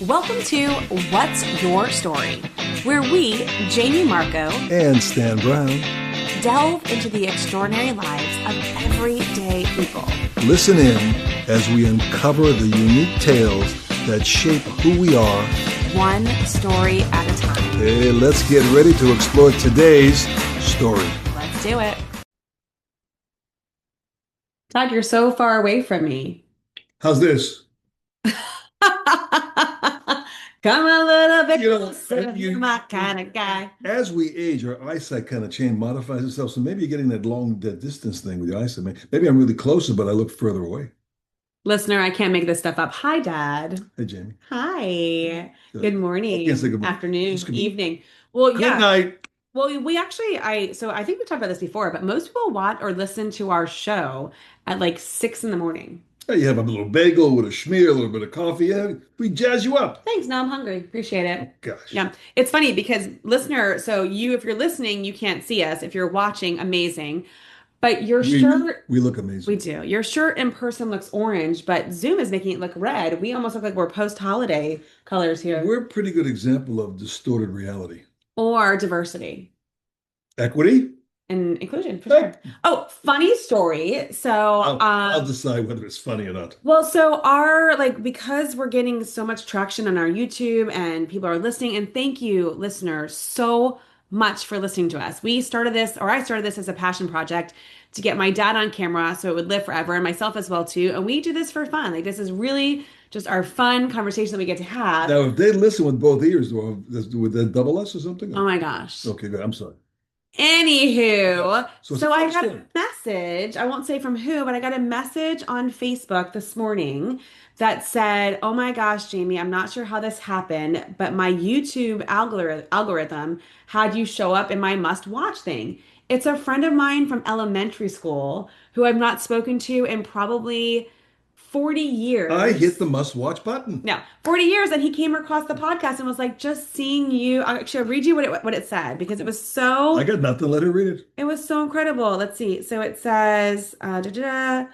Welcome to What's Your Story, where we, Jamie Marco, And Stan Brown. delve into the extraordinary lives of everyday people. Listen in as we uncover the unique tales that shape who we are. One story at a time. Hey, let's get ready to explore today's story. Let's do it. Todd, you're so far away from me. How's this? Come a little bit You know, closer, you're my kind of guy. as we age, our eyesight kind of change, modifies itself. So maybe you're getting that distance thing with your eyesight. Maybe I'm really closer, but I look further away. Listener, I can't make this stuff up. Hi, Dad. Hey, Jamie. Hi. Good. Good I can't say morning, good morning. afternoon, Just good morning. evening. Well, Good yeah. night. Well, we actually, so I think we talked about this before, but most people watch or listen to our show at like 6 in the morning. Hey, you have a little bagel with a schmear, a little bit of coffee. Yeah, we jazz you up. Thanks. Now I'm hungry. Appreciate Oh, it. gosh. Yeah. It's funny because listener, so if you're listening, you can't see us. If you're watching, amazing. But your We shirt, we look we amazing. do. Your shirt in person looks orange, but Zoom is making it look red. We almost look like we're post-holiday colors here. We're a pretty good example of distorted reality. Or diversity. Equity? And inclusion for Hey, sure. Oh, funny story. So, I'll decide whether it's funny or not. well, so our like because we're getting so much traction on our YouTube and people are listening, and thank you, listeners, so much for listening to us. We started this, or I started this as a passion project to get my dad on camera so it would live forever, and myself as well too. And we do this for fun. Like this is really just our fun conversation that we get to have. Now, if they listen with both ears, would that double us or something? Oh my gosh. Okay, good. I'm sorry. Anywho, So it's a so I funny got a story. message. I won't say from who, but I got a message on Facebook this morning that said, "Oh my gosh, Jamie, I'm not sure how this happened, but my YouTube algorithm had you show up in my must-watch thing." It's a friend of mine from elementary school who I've not spoken to in probably 40 I hit years. the must-watch button. No, 40 years, and he came across the podcast and was like, just seeing you. Actually, I'll read you what it said because I got nothing. Let her read it. it was so incredible. Let's see. So it says, okay,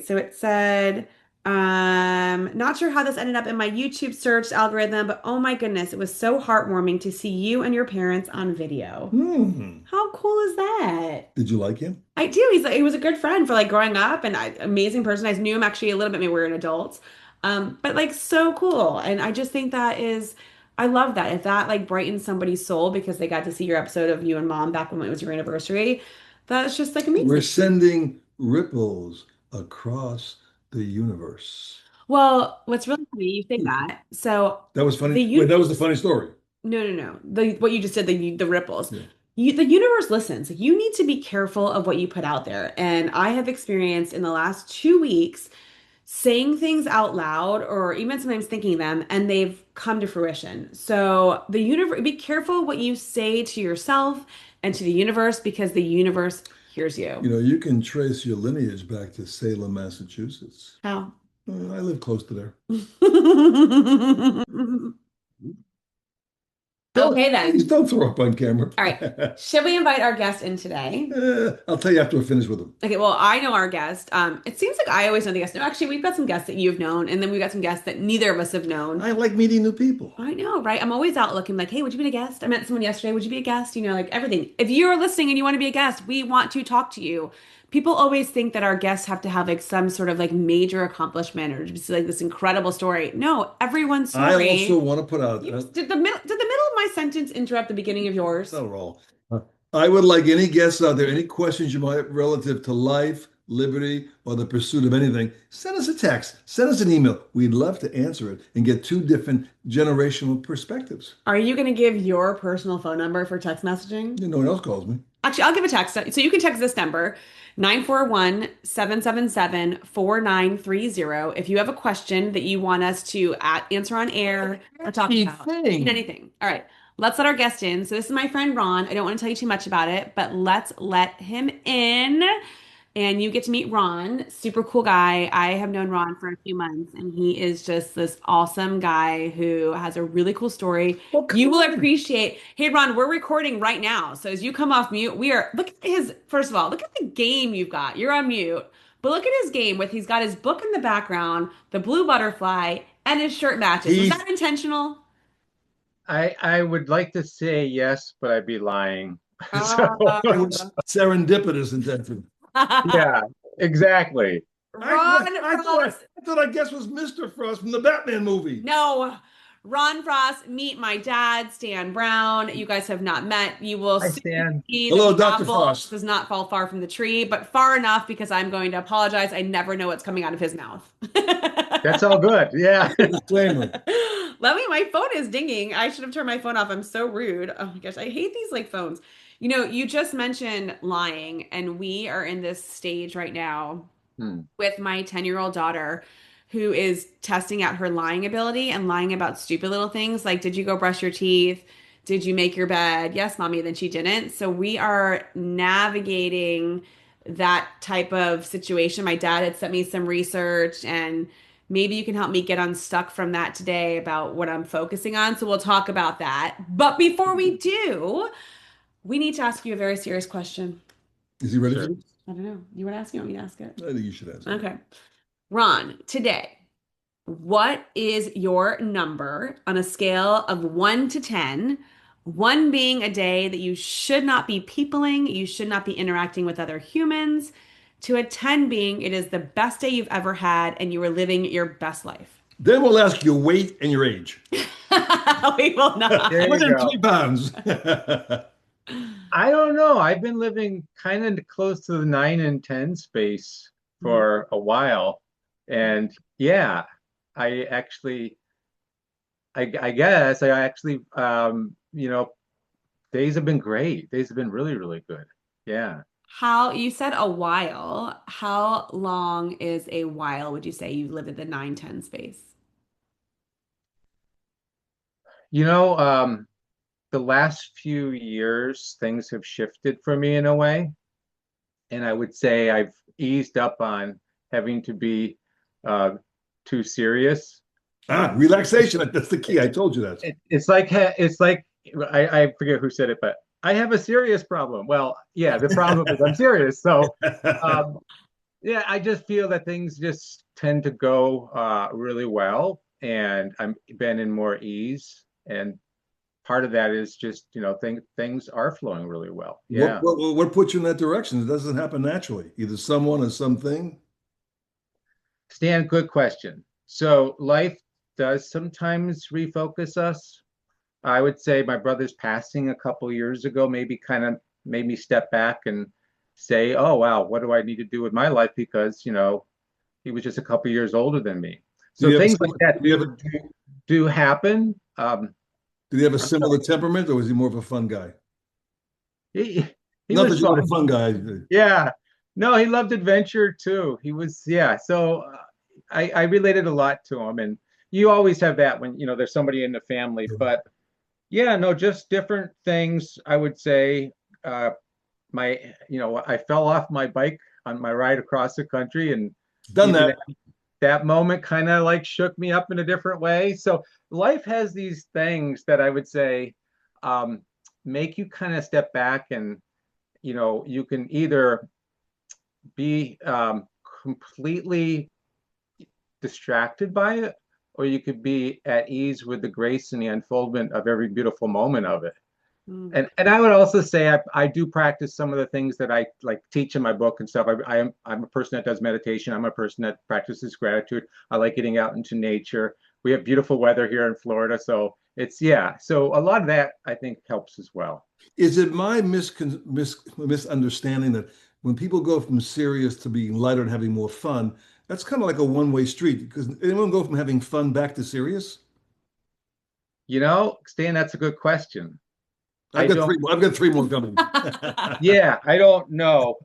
so it said, not sure how this ended up in my YouTube search algorithm, but oh my goodness, it was so heartwarming to see you and your parents on video. Hmm. How cool is that? Did you like him? I do. He was a good friend for like growing up and amazing person. I knew him actually a little bit maybe we were an adult. But like so cool. And I just think that is I love that. If that like brightens somebody's soul because they got to see your episode of you and mom back when it was your anniversary, that's just like We're amazing. sending ripples across the universe. Well, what's really funny, you say that. So That was funny. the Wait, that was the universe, funny story. no. The what you just said, the ripples. Yeah. The universe listens. You need to be careful of what you put out there. And I have experienced in the last 2 weeks saying things out loud or even sometimes thinking them and they've come to fruition. So the universe, be careful what you say to yourself and to the universe because the universe hears you. You can trace your lineage back to Salem, Massachusetts. How? I live close to there. Okay Please then. don't throw up on camera. All right. Should we invite our guest in today? I'll tell you after we're finished with them. Okay, well, I know our guest. It seems like I always know the guest. No, actually, we've got some guests that you've known, and then we've got some guests that neither of us have known. I like meeting new people. I know, right? I'm always out looking like, hey, would you be a guest? I met someone yesterday. Would you be a guest? Like everything. If you're listening and you want to be a guest, we want to talk to you. People always think that our guests have to have like some sort of like major accomplishment or just like this incredible story. No, everyone's I also story. want to put out, Did the middle of my sentence interrupt the beginning of yours? not at all. I would like any guests out there, any questions you might have relative to life, liberty, or the pursuit of anything, send us a text, send us an email. We'd love to answer it and get two different generational perspectives. Are you going to give your personal phone number for text messaging? No one else calls me. Actually, I'll give a text. So you can text this number, 941-777-4930. If you have a question that you want us to answer on air or talk about. Anything. Anything. All right. Let's let our guest in. So this is my friend Ron. I don't want to tell you too much about it, but let's let him in. And you get to meet Ron, super cool guy. I have known Ron for a few months, and he is just this awesome guy who has a really cool story. Well, You come will on. appreciate. Hey, Ron, we're recording right now. So as you come off mute, look at first of all, look at the game you've got. You're on mute, but look at his game with he's got his book in the background, the blue butterfly, And his shirt matches. Was He's that intentional? I would like to say yes, but I'd be lying. So it was Uh, serendipitous intention. yeah, exactly. Ron Frost. I thought I guess was Mr. Frost from the Batman movie. No. Ron Frost, meet my dad, Stan Brown. You guys have not met. You will I soon stand. see that Hello, the Dr. apple Frost. does not fall far from the tree, but far enough because I'm going to apologize. I never know what's coming out of his mouth. That's all good. Yeah. Disclaimer. Let me, my phone is dinging. I should have turned my phone off. I'm so rude. Oh my gosh, I hate these like phones. You know, you just mentioned lying, and we are in this stage right now Hmm. with my 10-year-old daughter who is testing out her lying ability and lying about stupid little things like, did you go brush your teeth? Did you make your bed? Yes, mommy. Then she didn't. So we are navigating that type of situation. My dad had sent me some research, and maybe you can help me get unstuck from that today about what I'm focusing on. So we'll talk about that. But before we do, we need to ask you a very serious question. Is he ready for Sure. this? I don't know. You want to ask me? Want me to ask it? I think you should ask it. Okay. Ron, today, what is your number on a scale of 1 to 10? 1 being a day that you should not be peopling, you should not be interacting with other humans, to a 10 being it is the best day you've ever had and you are living your best life. Then we'll ask your weight and your age. We will There not. you Within go. 3 pounds. I don't know. I've been living kind of close to the 9 and 10 space for a while. And yeah, I actually, I guess I actually, days have been great. Days have been really, really good. Yeah. How you said a while. How long is a while, would you say you live in the 9-10 space? You know, the last few years, things have shifted for me in a way. And I would say I've eased up on having to be uh, too serious. Relaxation. That's the key. I told you that. It's like I forget who said it, but I have a serious problem. Well, yeah, the problem is I'm serious. So, um, yeah, I just feel that things just tend to go really well, and I'm been in more ease, and part of that is just things are flowing really well. What, Yeah. what what put you in that direction? It doesn't happen naturally. Either someone or something. Stan, good question. So life does sometimes refocus us. I would say my brother's passing a couple years ago maybe kind of made me step back and say, "Oh wow, what do I need to do with my life?" Because he was just a couple years older than me. Did he So have a, things like that did he have a, do happen. did he have a I'm similar sorry. temperament, or was he more of a fun guy? He Not was that you're not a fun. fun guy. Yeah. No, he loved adventure too. He was, yeah. So I related a lot to him, and you always have that when there's somebody in the family. But yeah, no, just different things. I would say, uh, I fell off my bike on my ride across the country, and Done even that. that moment kind of like shook me up in a different way. So life has these things that I would say um, make you kind of step back, and you can either be completely distracted by it, or you could be at ease with the grace and the unfoldment of every beautiful moment of it. Mm. And I would also say I do practice some of the things that I like teach in my book and stuff. I'm a person that does meditation. I'm a person that practices gratitude. I like getting out into nature. We have beautiful weather here in Florida, so it's yeah. So a lot of that I think helps as well. Is it my misunderstanding that when people go from serious to being lighter and having more fun, that's kind of like a one-way street? Because anyone go from having fun back to serious? Stan, that's a good question. I've I got don't three. I've got three more coming. Yeah, I don't know.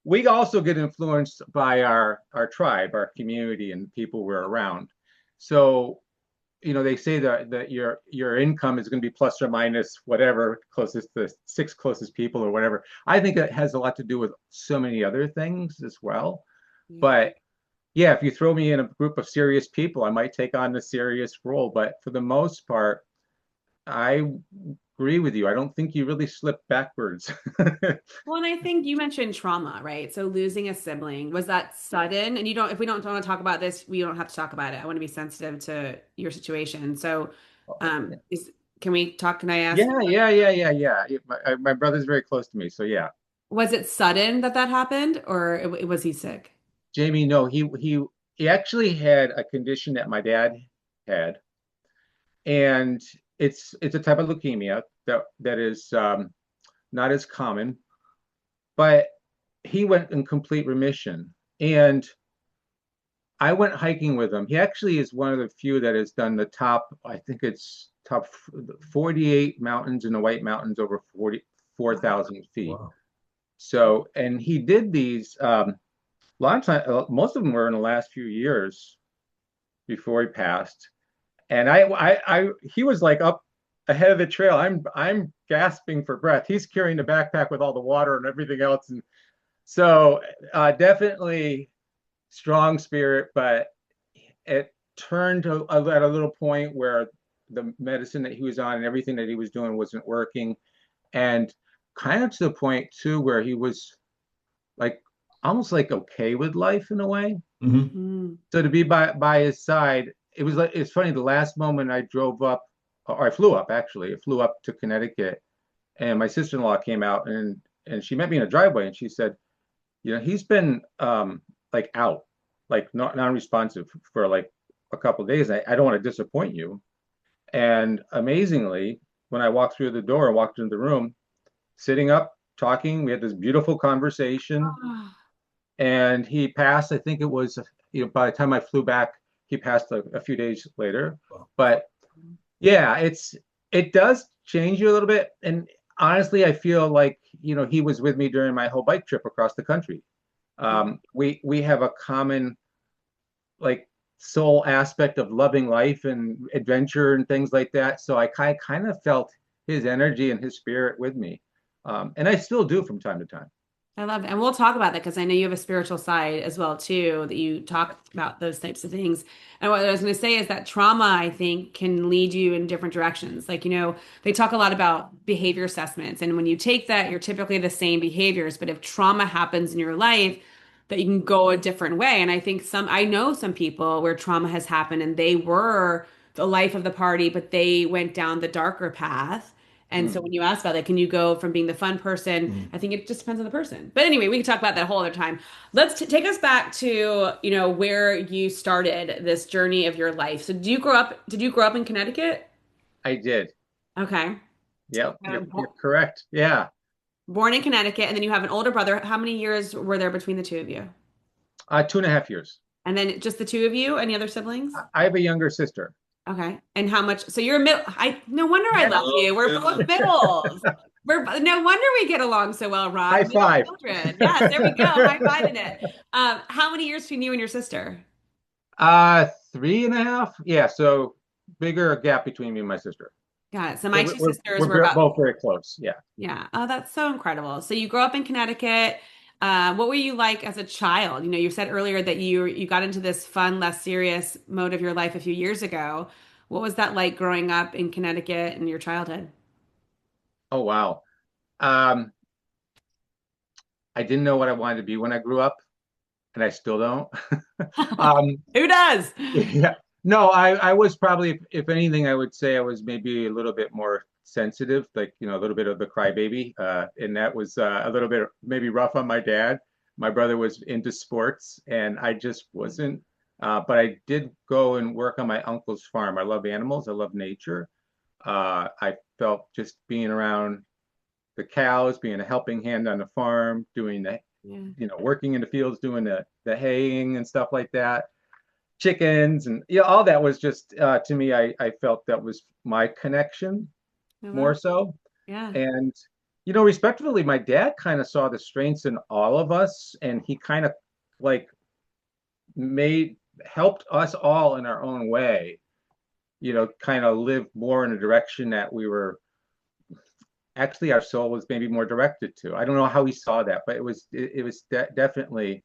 We also get influenced by our tribe, our community, and the people we're around. So, they say that your income is going to be plus or minus whatever closest the six closest people or whatever. I think it has a lot to do with so many other things as well. Yeah. But yeah, if you throw me in a group of serious people, I might take on the serious role. But for the most part, I agree with you. I don't think you really slipped backwards. Well, and I think you mentioned trauma, right? So losing a sibling, was that sudden? And you don't, if we don't want to talk about this, we don't have to talk about it. I want to be sensitive to your situation. So, is can we talk? Can I ask, Yeah. My brother's very close to me, so yeah. was it sudden that that happened, or was he sick? Jamie, no, he actually had a condition that my dad had, and it's a type of leukemia that is not as common, but he went in complete remission. And I went hiking with him. He actually is one of the few that has done the top, I think it's top 48 mountains in the White Mountains over 44,000 feet. Wow. So, and he did these a lot of time, most of them were in the last few years before he passed. And he was like up ahead of the trail. I'm gasping for breath. He's carrying the backpack with all the water and everything else. And so, definitely strong spirit, but it turned at a little point where the medicine that he was on and everything that he was doing wasn't working. And kind of to the point too where he was like almost like okay with life in a way. Hmm. Mm. So to be by his side, it was like it's funny. The last moment I drove up, or I flew up actually. I flew up to Connecticut, and my sister-in-law came out and she met me in a driveway, and she said, you know, he's been like out, like not non-responsive for like a couple of days. I don't want to disappoint you. And amazingly, when I walked through the door and walked into the room, sitting up, talking, we had this beautiful conversation. Ah, And he passed. I think it was, you know, by the time I flew back, he passed a few days later. Wow. But yeah, it does change you a little bit. And honestly, I feel like, you know, he was with me during my whole bike trip across the country. We have a common like soul aspect of loving life and adventure and things like that. So I kind of felt his energy and his spirit with me. And I still do from time to time. I love it. And we'll talk about that because I know you have a spiritual side as well too, that you talk about those types of things. And what I was going to say is that trauma, I think, can lead you in different directions. Like, they talk a lot about behavior assessments. And when you take that, you're typically the same behaviors. But if trauma happens in your life, that you can go a different way. And I think I know some people where trauma has happened and they were the life of the party, but they went down the darker path. And so Mm. when you ask about that, can you go from being the fun person? Mm. I think it just depends on the person. But anyway, we can talk about that whole other time. Let's take us back to, where you started this journey of your life. So did you grow up in Connecticut? I did. Okay. Yep, you're Bo- correct. Yeah. Born in Connecticut, and then you have an older brother. How many years were there between the two of you? 2.5 years. And then just the two of you? Any other siblings? I have a younger sister. Okay. And how much? So you're a middle. No wonder I Yeah. love you. We're both middles. No wonder we get along so well, High Rod. Middle five. children. Yes, there we go. High fiving it. How many years between you and your sister? 3.5. Yeah, so bigger gap between me and my sister. Got it. So So my two sisters were we're about, both very close. Yeah. yeah. Oh, that's so incredible. So you grew up in Connecticut. What were you like as a child? You said earlier that you got into this fun, less serious mode of your life a few years ago. What was that like growing up in Connecticut in your childhood? Oh wow. Um, I didn't know what I wanted to be when I grew up, and I still don't. Um, Who does? yeah. No, I was probably, if anything, I would say I was maybe a little bit more sensitive, like, you know, a little bit of the crybaby. And that was a little bit maybe rough on my dad. My brother was into sports, and I just wasn't. But I did go and work on my uncle's farm. I love animals. I love nature. I felt just being around the cows, being a helping hand on the farm, doing the, Yeah, you know, working in the fields, doing the haying and stuff like that, chickens, and yeah, all that was just to me. I felt that was my connection I love. more so. Yeah. And you know, respectfully, my dad kind of saw the strengths in all of us, and he kind of like made helped us all in our own way. You know, kind of live more in a direction that we were actually our soul was maybe more directed to. I don't know how he saw that, but it was definitely.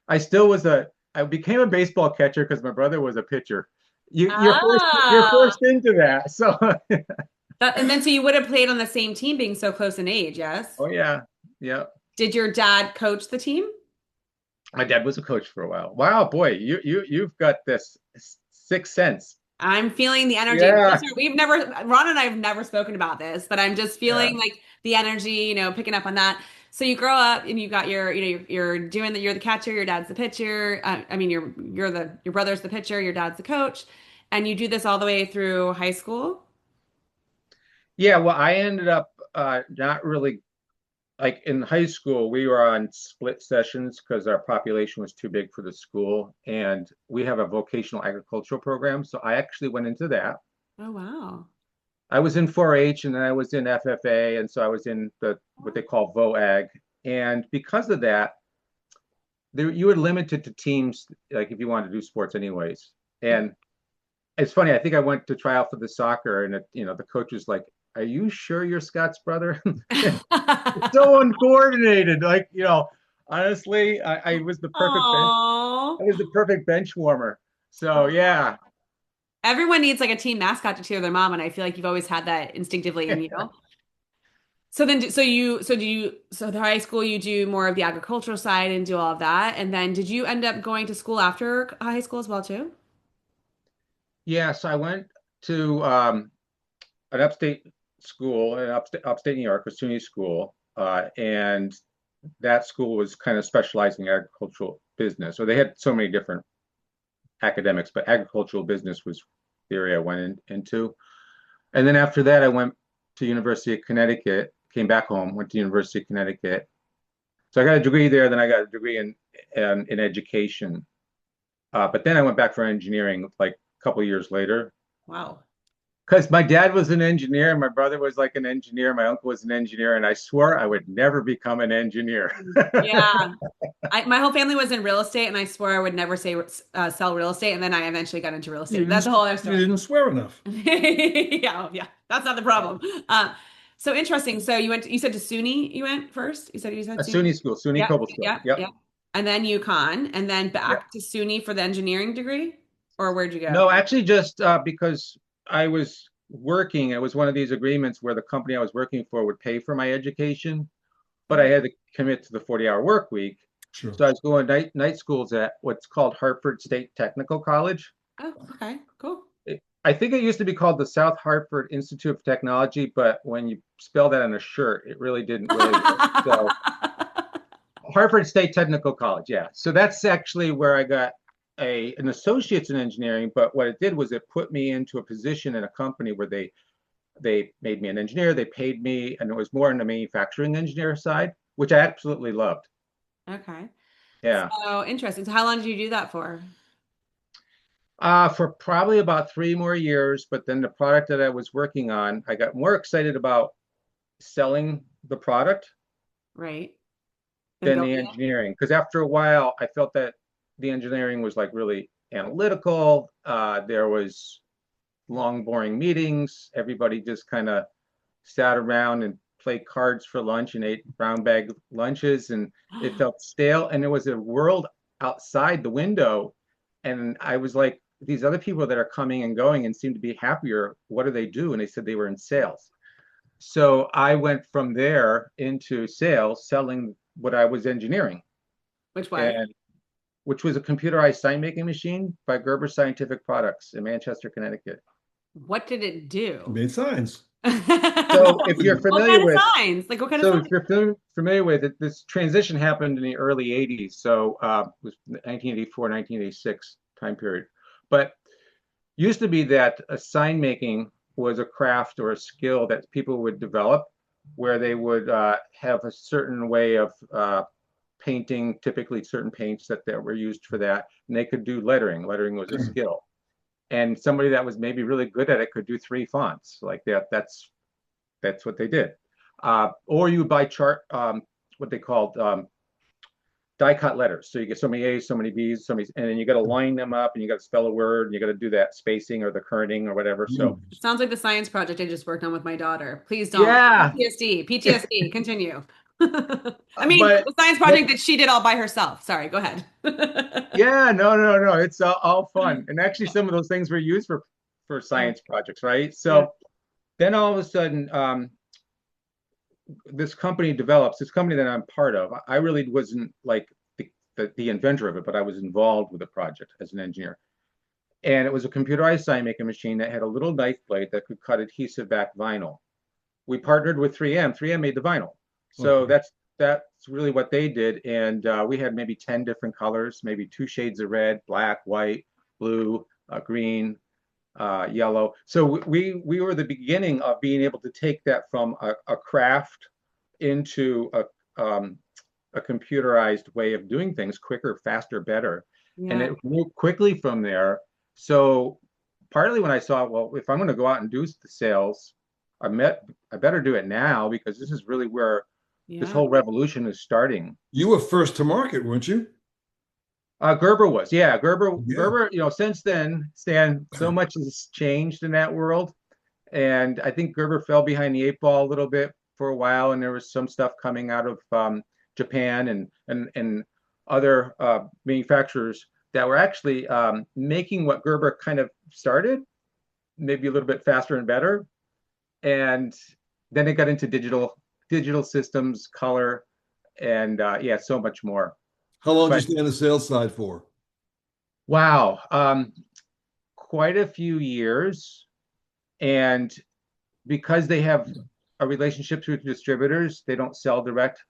I became a baseball catcher because my brother was a pitcher. You're Oh, forced into that. So And then so you would have played on the same team being so close in age, yes? Oh yeah, yeah. Did your dad coach the team? My dad was a coach for a while. Wow, boy, you've got this sixth sense. I'm feeling the energy. Yeah, Listener, Ron and I have never spoken about this, but I'm just yeah. feeling like the energy, picking up on that. So you grow up and you got you're doing you're the catcher, your dad's the pitcher. I mean, your brother's the pitcher, your dad's the coach, and you do this all the way through high school. Yeah, well, I ended up not really like in high school, we were on split sessions because our population was too big for the school. And we have a vocational agricultural program. So I actually went into that. Oh, wow. I was in 4-H and then I was in FFA. And so I was in the what they call VOAG. And because of that, you were limited to teams, like if you wanted to do sports anyways. Oh. And it's funny, I think I went to try out for the soccer and the coach was like, "Are you sure you're Scott's brother?" So uncoordinated. Like, honestly, I was the perfect bench. Oh. I was the perfect bench warmer. So yeah. Everyone needs like a team mascot to cheer their mom, and I feel like you've always had that instinctively in you. So then, so the high school, you do more of the agricultural side and do all of that. And then did you end up going to school after high school as well too? Yeah, so I went to an upstate school in upstate New York, a SUNY school, and that school was kind of specializing in agricultural business. So they had so many different academics, but agricultural business was the area I went into. And then after that, I went to University of Connecticut, came back home, went to University of Connecticut. So I got a degree there, then I got a degree in education. But then I went back for engineering like a couple of years later. Wow. Because my dad was an engineer, and my brother was like an engineer, my uncle was an engineer, and I swore I would never become an engineer. Yeah. My whole family was in real estate, and I swore I would never sell real estate. And then I eventually got into real You estate. That's didn't, a whole other you story. didn't swear enough. Yeah, yeah, that's not the problem. So interesting. So you said to SUNY you went first? You said A SUNY? SUNY school, SUNY Yep, Cobblestone. yep, Yep. yep. And then UConn, and then Yep. back to SUNY for the engineering degree? Or where'd you go? No, actually, just because I was working, it was one of these agreements where the company I was working for would pay for my education, but I Oh, had to commit to the 40-hour work week. Sure. So I was going night schools at what's called Hartford State Technical College. oh, okay, cool. I think it used to be called the South Hartford Institute of Technology, but when you spell that on a shirt, it really didn't really work. So Hartford State Technical College, yeah. So that's actually where I got an associate's in engineering. But what it did was it put me into a position in a company where they made me an engineer, they paid me, and it was more on the manufacturing engineer side, which I absolutely loved. Okay. Yeah. So interesting. So how long did you do that for? For probably about 3 more years, but then the product that I was working on, I got more excited about selling the product Right. And than the building it? engineering. Because after a while, I felt that the engineering was like really analytical. There was long, boring meetings. Everybody just kind of sat around and played cards for lunch and ate brown bag lunches, and it felt stale. And there was a world outside the window, and I was like, these other people that are coming and going and seem to be happier, what do they do? And they said they were in sales. So I went from there into sales, selling what I was engineering, Which was? and which was a computerized sign making machine by Gerber Scientific Products in Manchester, Connecticut. What did it do? Made signs. So if you're What familiar kind of with, signs? Like what kind of so signs? if you're familiar with it, this transition happened in the early 80s. So it was 1984, 1986 time period. But used to be that a sign making was a craft or a skill that people would develop where they would have a certain way of painting, typically certain paints that were used for that, and they could do lettering. Lettering was a skill. And somebody that was maybe really good at it could do 3 fonts like that. That's what they did. Or you would buy chart, what they called die cut letters. So you get so many A's, so many B's, so many, and then you got to line them up and you got to spell a word and you got to do that spacing or the kerning or whatever. So Mm. It sounds like the science project I just worked on with my daughter. Please don't. yeah, PTSD, PTSD, continue. I mean, but the science but project that she did all by herself. Sorry, go ahead. yeah, no. It's all fun. And actually some of those things were used for Oh, science projects, right? yeah. So then all of a sudden, this company develops, this company that I'm part of. I really wasn't like the inventor of it, but I was involved with the project as an engineer. And it was a computerized sign making machine that had a little knife blade that could cut adhesive back vinyl. We partnered with 3M. 3M made the vinyl. So Okay. that's really what they did. And we had maybe 10 different colors, maybe two shades of red, black, white, blue, green, yellow. So we were the beginning of being able to take that from a craft into a computerized way of doing things quicker, faster, better. And Yeah. it grew quickly from there. So partly when I saw, well, if I'm going to go out and do the sales, I better do it now because this is really where this Yeah. whole revolution is starting. You were first to market, weren't you? Gerber was, yeah, Yeah. Gerber. Since then, Stan, so much has changed in that world, and I think Gerber fell behind the eight ball a little bit for a while, and there was some stuff coming out of Japan and other manufacturers that were actually making what Gerber kind of started, maybe a little bit faster and better, and then it got into digital systems, color, and yeah, so much more. How long did But you stay on the sales side for? wow, quite a few years. And because they have a relationship with distributors, they don't sell direct.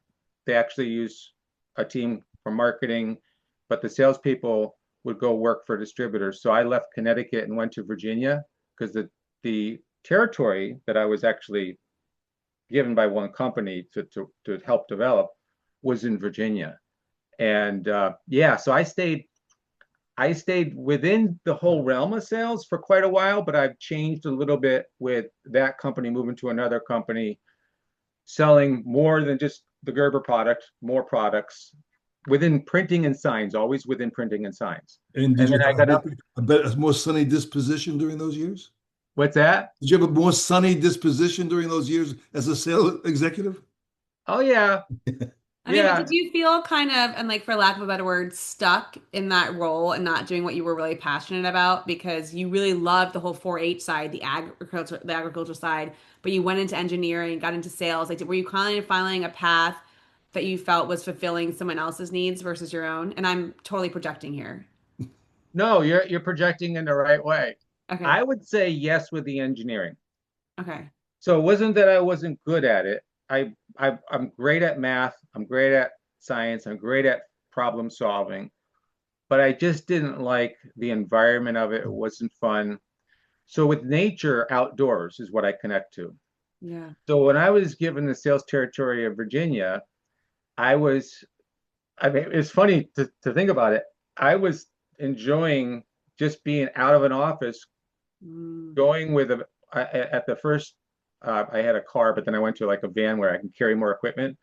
They actually use a team for marketing, but the salespeople would go work for distributors. So I left Connecticut and went to Virginia because the territory that I was actually given by one company to help develop was in Virginia. And yeah, so I stayed within the whole realm of sales for quite a while, but I've changed a little bit with that company moving to another company, selling more than just the Gerber product, more products within printing and signs, always within printing and signs. And did And you then I got have it. a more sunny disposition during those years? What's that? Did you have a more sunny disposition during those years as a sales executive? Oh yeah, I mean, but did yeah. you feel kind of, and like for lack of a better word, stuck in that role and not doing what you were really passionate about because you really loved the whole 4-H side, the agricultural side, but you went into engineering, got into sales. Like, were you kind of finding a path that you felt was fulfilling someone else's needs versus your own? And I'm totally projecting here. No, you're projecting in the right way. Okay. I would say yes with the engineering. Okay. So it wasn't that I wasn't good at it. I'm great at math. I'm great at science. I'm great at problem solving, but I just didn't like the environment of it. It wasn't fun. So with nature, outdoors is what I connect to. Yeah. So when I was given the sales territory of Virginia, I was, I mean, it's funny to think about it. I was enjoying just being out of an office, Mm, going with at the first, I had a car, but then I went to like a van where I can carry more equipment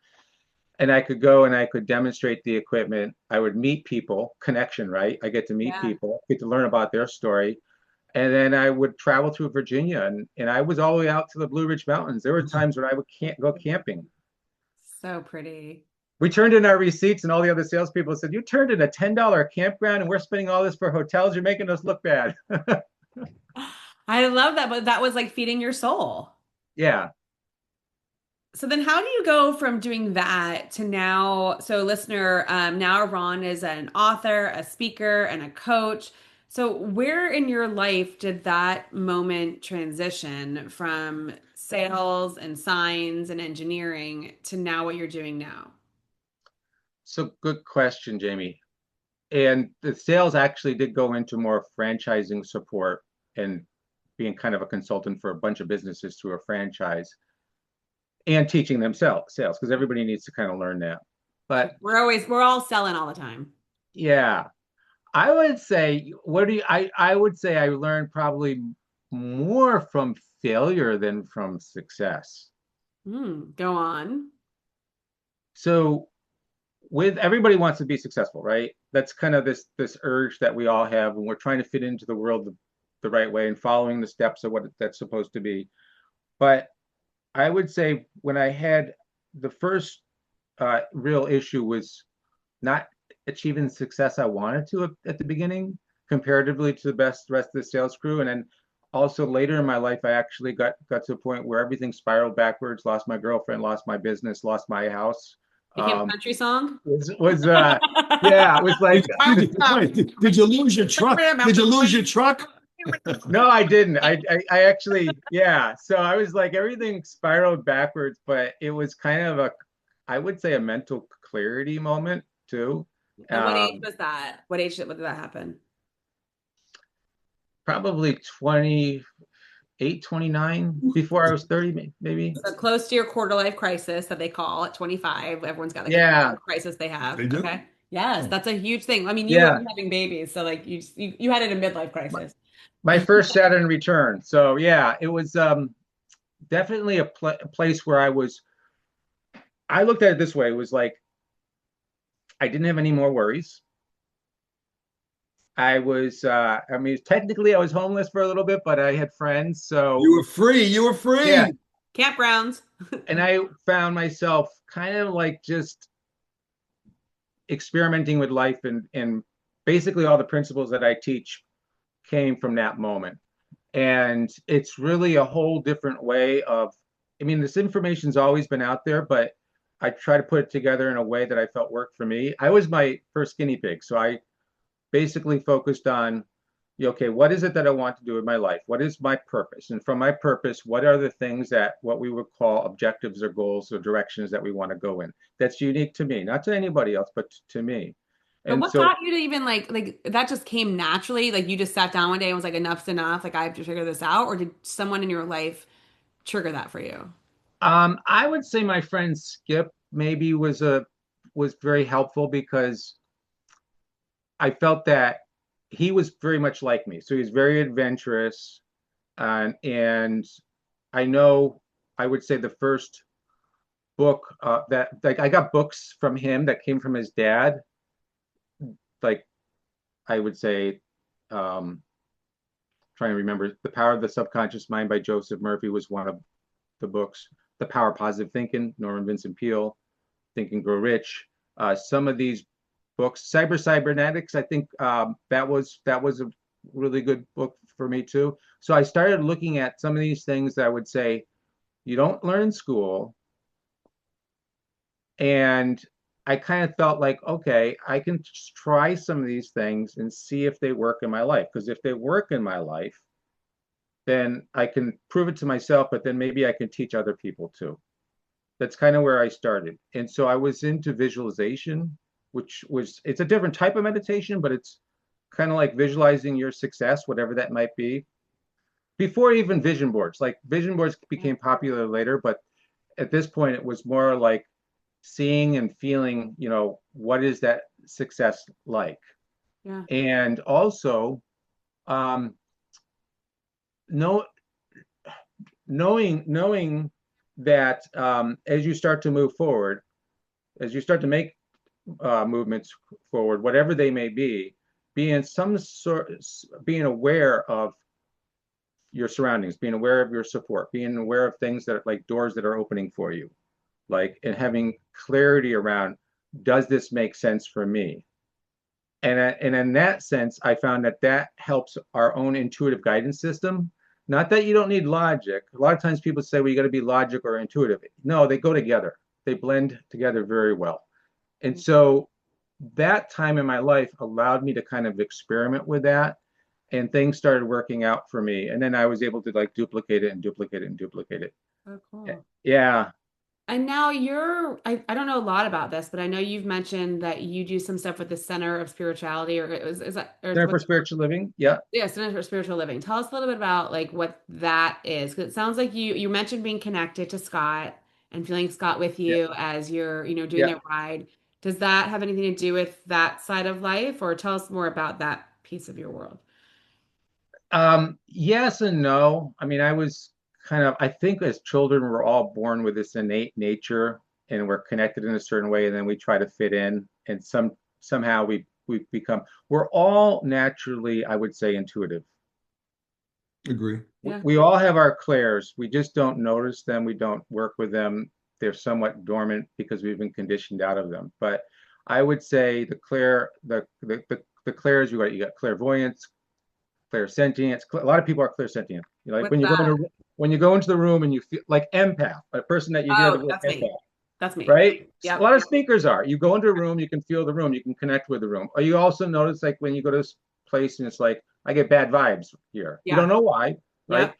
and I could go and I could demonstrate the equipment. I would meet people, connection, right? I get to meet yeah. people, get to learn about their story. And then I would travel through Virginia and I was all the way out to the Blue Ridge Mountains. There were times when I would can't go camping. So pretty. We turned in our receipts and all the other salespeople said, you turned in a $10 campground and we're spending all this for hotels. You're making us look bad. I love that, but that was like feeding your soul. Yeah. So then how do you go from doing that to now? So listener, now Ron is an author, a speaker, and a coach. So where in your life did that moment transition from sales and signs and engineering to now what you're doing now? So good question, Jamie. And the sales actually did go into more franchising support and being kind of a consultant for a bunch of businesses through a franchise and teaching them sales because everybody needs to kind of learn that. Sure. But We're all selling all the time. yeah, I would say I would say I learned probably more from failure than from success. Go on. So with everybody wants to be successful, right? That's kind of this urge that we all have when we're trying to fit into the world the right way and following the steps of what that's supposed to be. But I would say when I had the first real issue was not achieving the success I wanted to at the beginning comparatively to the rest of the sales crew. And then also later in my life, I actually got to a point where everything spiraled backwards, lost my girlfriend, lost my business, lost my house. Became a Um, country song. was yeah, it was like Did you lose your truck? Did you lose your truck? no, I didn't. I actually, yeah. So I was like, everything spiraled backwards, but it was kind of a, I would say, a mental clarity moment too. And what age Um, was that? What age did that happen? Probably 28, 29, before I was 30, maybe. So close to your quarter life crisis that they call at 25. Everyone's got like a quarter Yeah, life crisis they have. They do. Okay. Yes, Oh. that's a huge thing. I mean, you were yeah. having babies, so like you had it in a midlife My, crisis. my first Saturn return. So yeah, it was definitely a place where I looked at it this way. It was like I didn't have any more worries. I mean, technically I was homeless for a little bit, but I had friends. So You were free. You were yeah. free. Campgrounds. And I found myself kind of like just experimenting with life, and basically all the principles that I teach came from that moment. And it's really a whole different way of, I mean, this information's always been out there, but I try to put it together in a way that I felt worked for me. I was my first guinea pig. So I basically focused on, okay, what is it that I want to do in my life? What is my purpose? And from my purpose, what are the things that what we would call objectives or goals or directions that we want to go in? That's unique to me, not to anybody else, but to me. But And what so got you to even like that just came naturally? Like you just sat down one day and was like, enough's enough. Like I have to figure this out, or did someone in your life trigger that for you? I would say my friend Skip maybe was very helpful because I felt that he was very much like me. So he's very adventurous, and I know I would say the first book that like I got books from him that came from his dad. Like I would say, trying to remember, The Power of the Subconscious Mind by Joseph Murphy was one of the books. The Power of Positive Thinking, Norman Vincent Peale, Think and Grow Rich. Some of these books, Cybernetics, I think that was a really good book for me too. So I started looking at some of these things that I would say you don't learn in school, and I kind of felt like, okay, I can try some of these things and see if they work in my life. Because if they work in my life, then I can prove it to myself, but then maybe I can teach other people too. That's kind of where I started. And so I was into visualization, which was, it's a different type of meditation, but it's kind of like visualizing your success, whatever that might be. Before even vision boards, like vision boards Yeah. became popular later, but at this point, it was more like seeing and feeling, what is that success like? Yeah. And also, um, know, knowing that as you start to move forward, as you start to make movements forward, whatever they may be, being some sort, being aware of your surroundings, being aware of your support, being aware of things that are like doors that are opening for you, like, and having clarity around, does this make sense for me? And in that sense, I found that that helps our own intuitive guidance system. Not that you don't need logic. A lot of times people say, well, you got to be logic or intuitive. No, they go together. They blend together very well. And so that time in my life allowed me to kind of experiment with that, and things started working out for me. And then I was able to like duplicate it and duplicate it and duplicate it. Oh, cool. Yeah. And now I don't know a lot about this, but I know you've mentioned that you do some stuff with the Center of Spirituality, or is that, or Center what? for Spiritual Living. Yeah. Yeah, Center for Spiritual Living. Tell us a little bit about like what that is, because it sounds like you mentioned being connected to Scott and feeling Scott with Yeah. you as you're, doing Yeah. the ride. Does that have anything to do with that side of life, or tell us more about that piece of your world? Yes and no. I mean, I think as children, we're all born with this innate nature, and we're connected in a certain way, and then we try to fit in, and somehow we're all naturally, I would say, intuitive. Agree. Yeah. We all have our clairs. We just don't notice them. We don't work with them. They're somewhat dormant because we've been conditioned out of them. But I would say the clairs, you got clairvoyance, clairsentience. A lot of people are clairsentient. You know, like What's that? when you go into the room and you feel like empath, a person that you hear the Oh, word that's me. empath, That's me. right? A Yep. lot of speakers are. You go into a room, you can feel the room, you can connect with the room. Or you also notice like when you go to this place and it's like, I get bad vibes here. You don't Yeah. know why, right? Yep.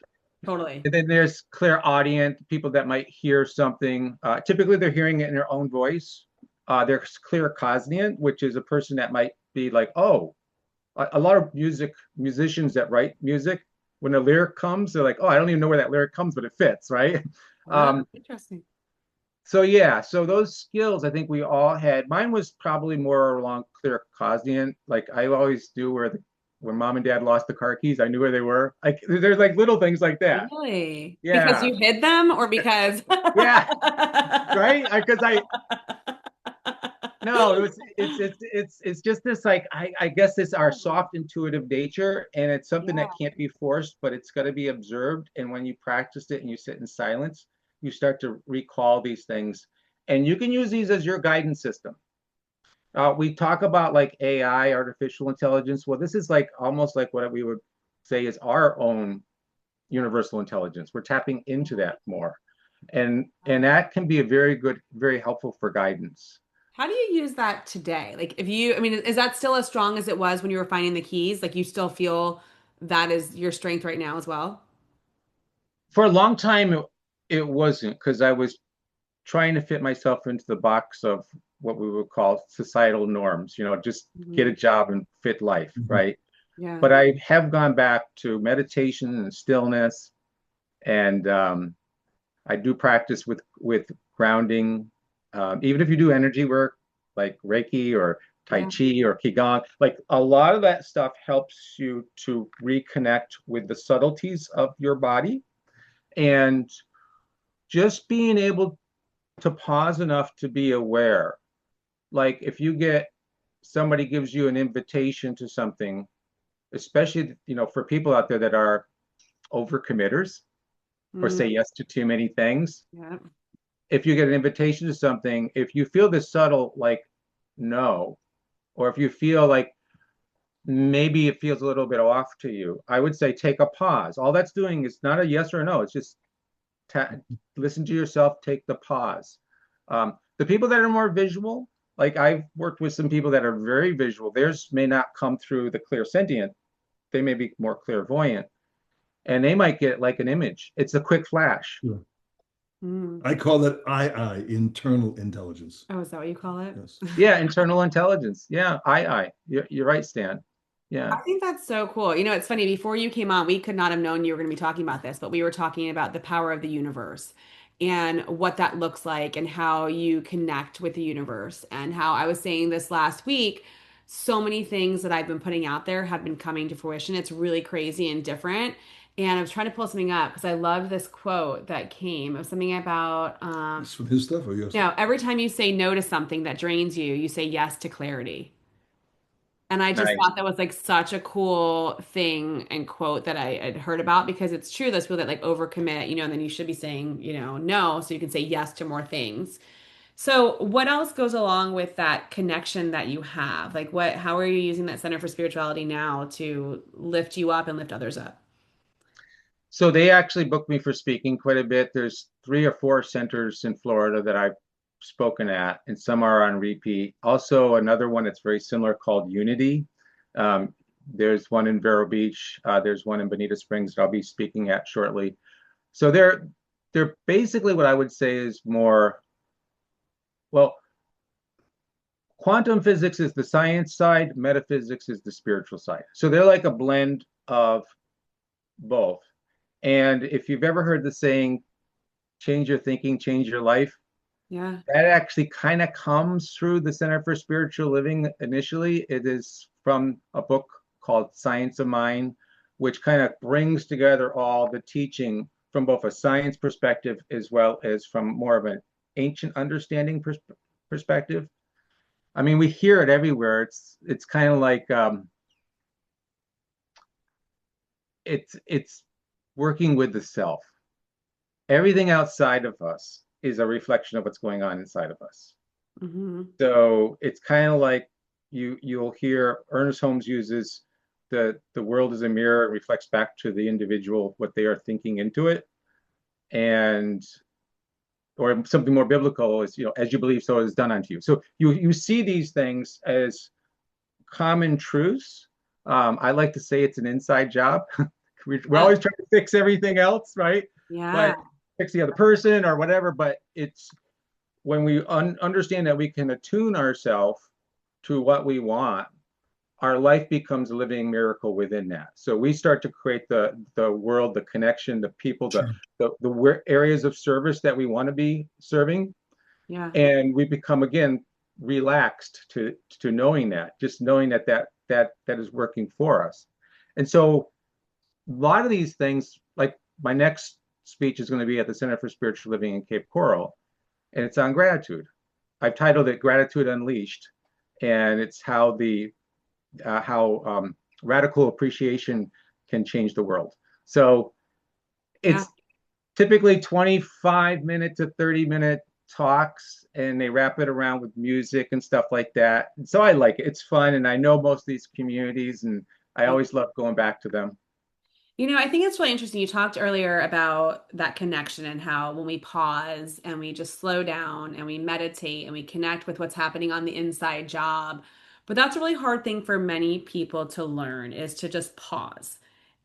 Totally. And then there's clairaudient, people that might hear something. Typically, they're hearing it in their own voice. There's claircognizant, which is a person that might be like, oh, a lot of musicians that write music, when a lyric comes, they're like, oh, I don't even know where that lyric comes, but it fits, right? Oh, Um, interesting. so yeah, so those skills I think we all had. Mine was probably more along claircognizant. Like I always knew when mom and dad lost the car keys, I knew where they were. Like there's like little things like that. Really? Because Yeah. you hid them or because Yeah, right? Because I no, it's just this like I guess it's our soft intuitive nature, and it's something that Yeah. can't be forced, but it's got to be observed. And when you practice it and you sit in silence, you start to recall these things, and you can use these as your guidance system. We talk about like AI, artificial intelligence. Well, this is like almost like what we would say is our own universal intelligence. We're tapping into that more, and that can be a very good, very helpful for guidance. How do you use that today? Like if you, I mean, is that still as strong as it was when you were finding the keys? Like you still feel that is your strength right now as well? For a long time, it wasn't because I was trying to fit myself into the box of what we would call societal norms, just get a Mhm. job and fit life, Mhm. right? Yeah. But I have gone back to meditation and stillness, and I do practice with grounding. Even if you do energy work like Reiki or Tai Yeah. Chi or Qigong, like a lot of that stuff helps you to reconnect with the subtleties of your body and just being able to pause enough to be aware. Like if you get somebody gives you an invitation to something, especially for people out there that are overcommitters or Mm, say yes to too many things. yeah. If you get an invitation to something, if you feel this subtle like no, or if you feel like maybe it feels a little bit off to you, I would say take a pause. All that's doing is not a yes or a no. It's just ta listen to yourself, take the pause. The people that are more visual, like I've worked with some people that are very visual, theirs may not come through the clear sentient. They may be more clairvoyant and they might get like an image. It's a quick flash. Sure. Mm. I call that internal intelligence. Oh, is that what you call it? Yes. Yeah, internal intelligence. Yeah, I. You're right, Stan. I Yeah. think that's so cool. You know, it's funny, before you came on, we could not have known you were going to be talking about this, but we were talking about the power of the universe and what that looks like and how you connect with the universe. And how I was saying this last week, so many things that I've been putting out there have been coming to fruition. It's really crazy and different. And I was trying to pull something up because I loved this quote that came of something about, It's from his stuff or your stuff? every time you say no to something that drains you, you say yes to clarity. And I just Nice. thought that was like such a cool thing and quote that I had heard about, because it's true. Those people that like overcommit, and then you should be saying, no, so you can say yes to more things. So what else goes along with that connection that you have? Like how are you using that Center for Spirituality now to lift you up and lift others up? So they actually booked me for speaking quite a bit. There's 3 or 4 centers in Florida that I've spoken at, and some are on repeat. Also, another one that's very similar called Unity. Um, there's one in Vero Beach. There's one in Bonita Springs that I'll be speaking at shortly. So they're basically what I would say is more, well, quantum physics is the science side, metaphysics is the spiritual side. So they're like a blend of both. And if you've ever heard the saying, change your thinking, change your life, Yeah. that actually kind of comes through the Center for Spiritual Living initially. It is from a book called Science of Mind, which kind of brings together all the teaching from both a science perspective as well as from more of an ancient understanding perspective. I mean, we hear it everywhere. It's kind of like it's working with the self. Everything outside of us is a reflection of what's going on inside of us. Hmm. So it's kind of like you'll hear Ernest Holmes uses the world is a mirror. It reflects back to the individual what they are thinking into it. And or something more biblical is, as you believe, so it is done unto you. So you see these things as common truths. I like to say it's an inside job. We're Yeah. always trying to fix everything else, right? Yeah. But fix the other person or whatever. But it's when we understand that we can attune ourselves to what we want, our life becomes a living miracle within that. So we start to create the world, the connection, the people, Sure. the areas of service that we want to be serving, Yeah. and we become again relaxed to knowing that, just knowing that is working for us. And so a lot of these things, like my next speech is going to be at the Center for Spiritual Living in Cape Coral, and it's on gratitude. I've titled it Gratitude Unleashed, and it's how radical appreciation can change the world. So Yeah. it's typically 25-minute to 30-minute talks, and they wrap it around with music and stuff like that. And so I like it. It's fun, and I know most of these communities, and I always love going back to them. I think it's really interesting. You talked earlier about that connection and how when we pause and we just slow down and we meditate and we connect with what's happening on the inside job. But that's a really hard thing for many people to learn is to just pause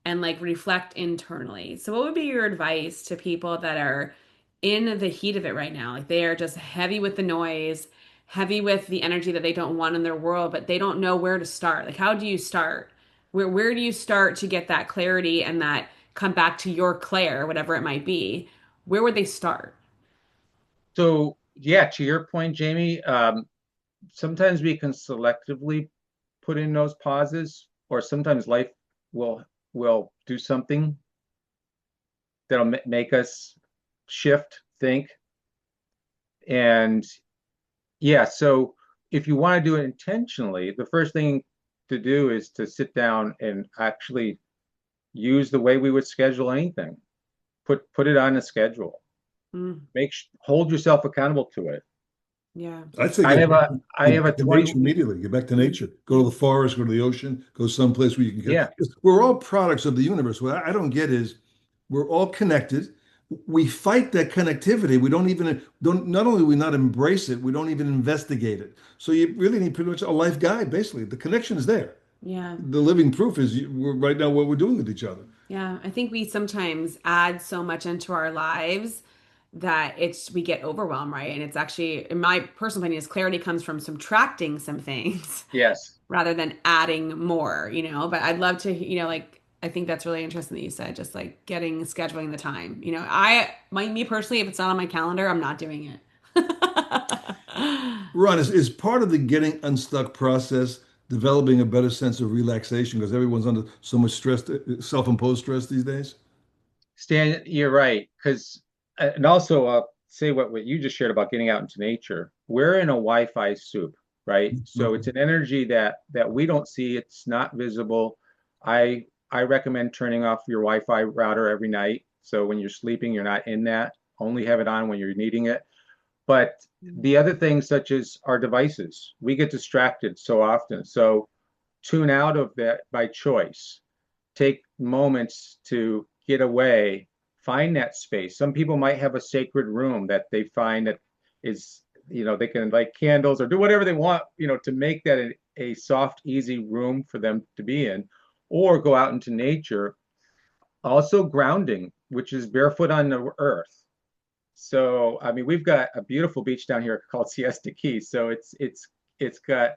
and like reflect internally. So, what would be your advice to people that are in the heat of it right now? Like they are just heavy with the noise, heavy with the energy that they don't want in their world, but they don't know where to start. Like, how do you start? Where do you start to get that clarity and that come back to your Claire, whatever it might be? Where would they start? So yeah, to your point, Jamie, sometimes we can selectively put in those pauses, or sometimes life will will do something that'll make us shift, think. And yeah, so if you want to do it intentionally, the first thing to do is to sit down and actually use the way we would schedule anything. Put it on a schedule. Mm, Hold yourself accountable to it. yeah. I'd say I have a I get have a back to 20. nature immediately. Get back to Mm, nature. Go to the forest, go to the ocean, go someplace where you can get. Yeah. 'Cause we're all products of the universe. What I don't get is we're all connected. We fight that connectivity. We don't even don't not only do we not embrace it, we don't even investigate it. So you really need pretty much a life guide, basically. The connection is there. Yeah. The living proof is we're right now what we're doing with each other. Yeah. I think we sometimes add so much into our lives that we get overwhelmed, right? And it's actually, in my personal opinion, is clarity comes from subtracting some things Yes. rather than adding more. But I'd love to, like I think that's really interesting that you said just like scheduling the time. Me personally, if it's not on my calendar, I'm not doing it. Ron, is part of the getting unstuck process developing a better sense of relaxation because everyone's under so much stress, self-imposed stress these days? Stan, you're right. Because, and also say what you just shared about getting out into nature. We're in a Wi-Fi soup, right? So it's Mhm. an energy that we don't see. It's not visible. I recommend turning off your Wi-Fi router every night. So when you're sleeping, you're not in that. Only have it on when you're needing it. But the other things, such as our devices, we get distracted so often. So tune out of that by choice. Take moments to get away, find that space. Some people might have a sacred room that they find that is, they can light candles or do whatever they want, to make that a soft, easy room for them to be in, or go out into nature. Also, grounding, which is barefoot on the earth. So, I mean, we've got a beautiful beach down here called Siesta Key. So it's got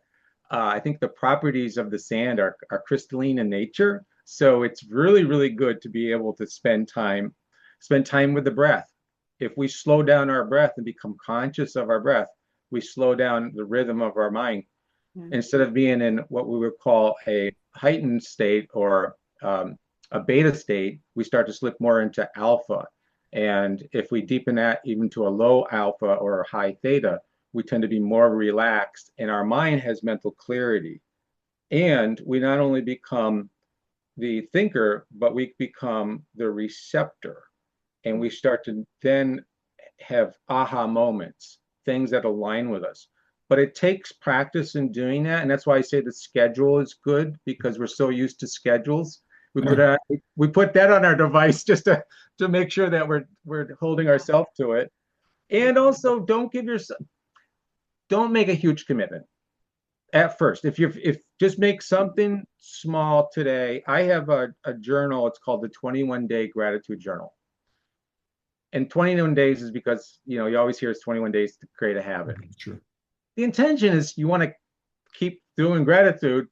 I think the properties of the sand are crystalline in nature. So it's really, really good to be able to spend time with the breath. If we slow down our breath and become conscious of our breath, we slow down the rhythm of our mind Yeah. instead of being in what we would call a heightened state or a beta state, we start to slip more into alpha. And if we deepen that even to a low alpha or a high theta, we tend to be more relaxed and our mind has mental clarity. And we not only become the thinker, but we become the receptor. And we start to then have aha moments, things that align with us. but it takes practice in doing that. And that's why I say the schedule is good because we're so used to schedules. We put Right. a, we put that on our device just to make sure that we're holding ourselves to it. And also don't make a huge commitment at first. If just make something small today. I have a journal, it's called the 21-day gratitude journal. And 21 days is because you always hear it's 21 days to create a habit. Sure. The intention is you want to keep doing gratitude,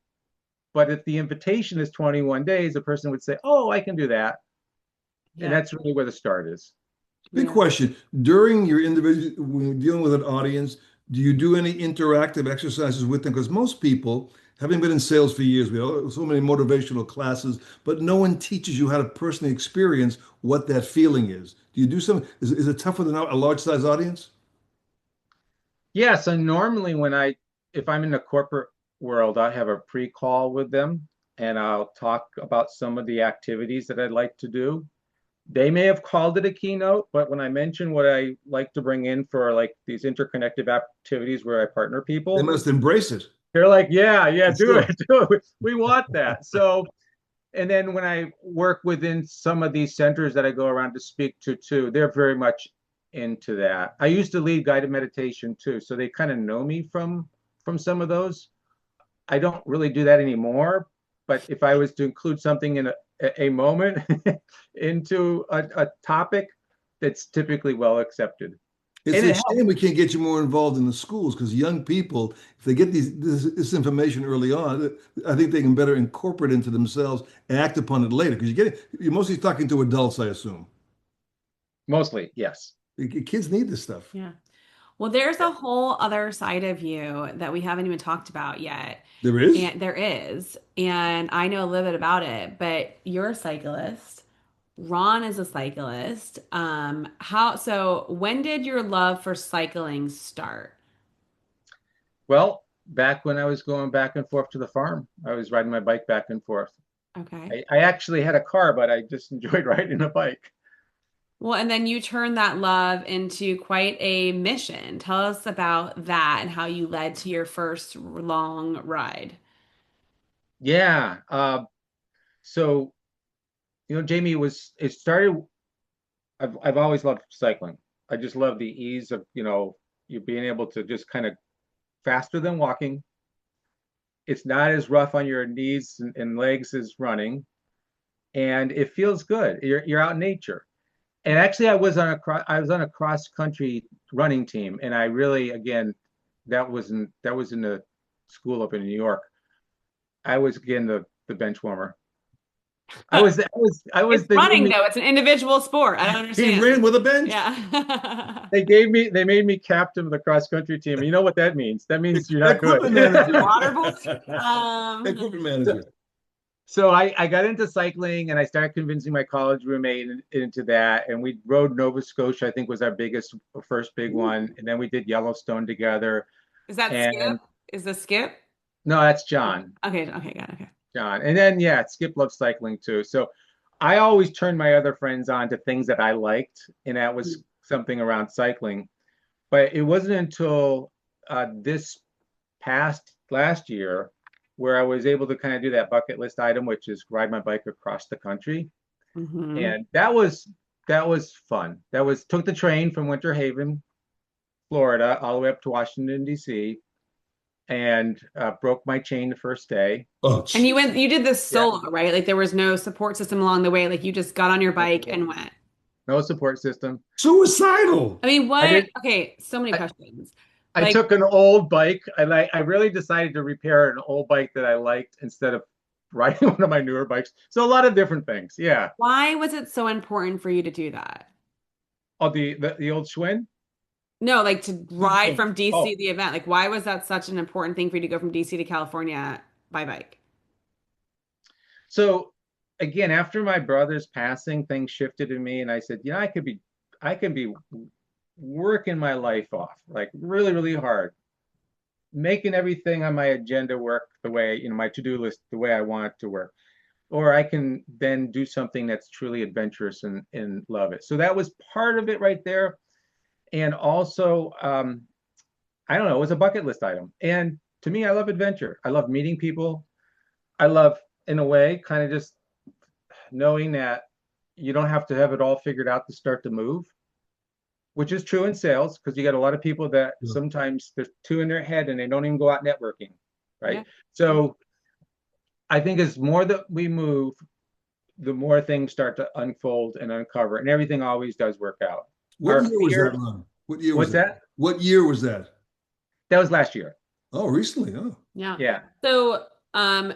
but if the invitation is 21 days, a person would say, "Oh, I can do that." And Yeah. that's really where the start is. Big Yeah. question. During your individual, when you're dealing with an audience, do you do any interactive exercises with them? Because most people, having been in sales for years, we have so many motivational classes, but no one teaches you how to personally experience what that feeling is. Do you do some? Is it tough with a large size audience? Yeah, so normally if I'm in the corporate world, I have a pre-call with them and I'll talk about some of the activities that I'd like to do. They may have called it a keynote, but when I mention what I like to bring in for like these interconnected activities where I partner They people, must embrace it. they're like, yeah, yeah, do it, Sure. do it. We want that. So, and then when I work within some of these centers that I go around to speak to too, they're very much into that. I used to lead guided meditation too, so they kind of know me from some of those. I don't really do that anymore, but if I was to include something in a moment into a topic, that's typically well accepted. It's And a it helps. shame we can't get you more involved in the schools because young people, if they get this information early on, I think they can better incorporate it into themselves and act upon it later. Because you're mostly talking to adults, I assume. Mostly, yes. Kids need this stuff. Yeah. Well, there's a whole other side of you that we haven't even talked about yet. There is? And there is. And I know a little bit about it, but you're a cyclist. Ron is a cyclist. So when did your love for cycling start? Well, back when I was going back and forth to the farm, I was riding my bike back and forth. Okay. I actually had a car, but I just enjoyed riding a bike. Well, and then you turned that love into quite a mission. Tell us about that and how you led to your first long ride. Yeah. So, Jamie, it started, I've always loved cycling. I just love the ease of, you being able to just kind of faster than walking. It's not as rough on your knees and legs as running, and it feels good. You're out in nature. And actually, I was on a cross country running team, and I really, again, that was in the school up in New York. I was again the bench warmer. It's They made running me though. It's an individual sport. I don't He understand. ran with a bench. Yeah. they made me captain of the cross country team. You know what that means? That means you're not good. Equipment manager. Water boy. Equipment So, manager. so I got into cycling and I started convincing my college roommate into that. And we rode Nova Scotia, I think was our first big one. And then we did Yellowstone together. Is that Skip? And Is the Skip? no, that's John. Okay, okay, got it, okay. John. And then yeah, Skip loves cycling too. So I always turned my other friends on to things that I liked, and that was something around cycling. But it wasn't until this past last year where I was able to kind of do that bucket list item, which is ride my bike across the country. Hmm. And that was fun. That was took the train from Winter Haven, Florida, all the way up to Washington, D.C., and broke my chain the first day. Oh, And jeez. you did this Yeah. solo, right? Like there was no support system along the way. Like you just got on your bike and went. No support system. Suicidal. I mean, I what? did. Okay, so many I, questions. I Like, took an old bike and I really decided to repair an old bike that I liked instead of riding one of my newer bikes. So a lot of different things. Yeah. why was it so important for you to do that? Oh, the old Schwinn. No, like to ride from DC Oh, the event. Like, why was that such an important thing for you to go from DC to California by bike? so again, after my brother's passing, things shifted in me, and I said, I could be working my life off, like really, really hard, making everything on my agenda work the way, my to-do list, the way I want it to work. Or I can then do something that's truly adventurous and love it. So that was part of it right there. And also, I don't know, it was a bucket list item. And to me, I love adventure. I love meeting people. I love, in a way, kind of just knowing that you don't have to have it all figured out to start to move, which is true in sales because you got a lot of people that Yeah. sometimes there's two in their head and they don't even go out networking, Yeah. right? So I think as more that we move, the more things start to unfold and uncover, and everything always does work out. What Our year was that, fear, Ron? What year was what's that? that? What year was that? That was last year. Oh, recently. Oh, Yeah. Yeah. So,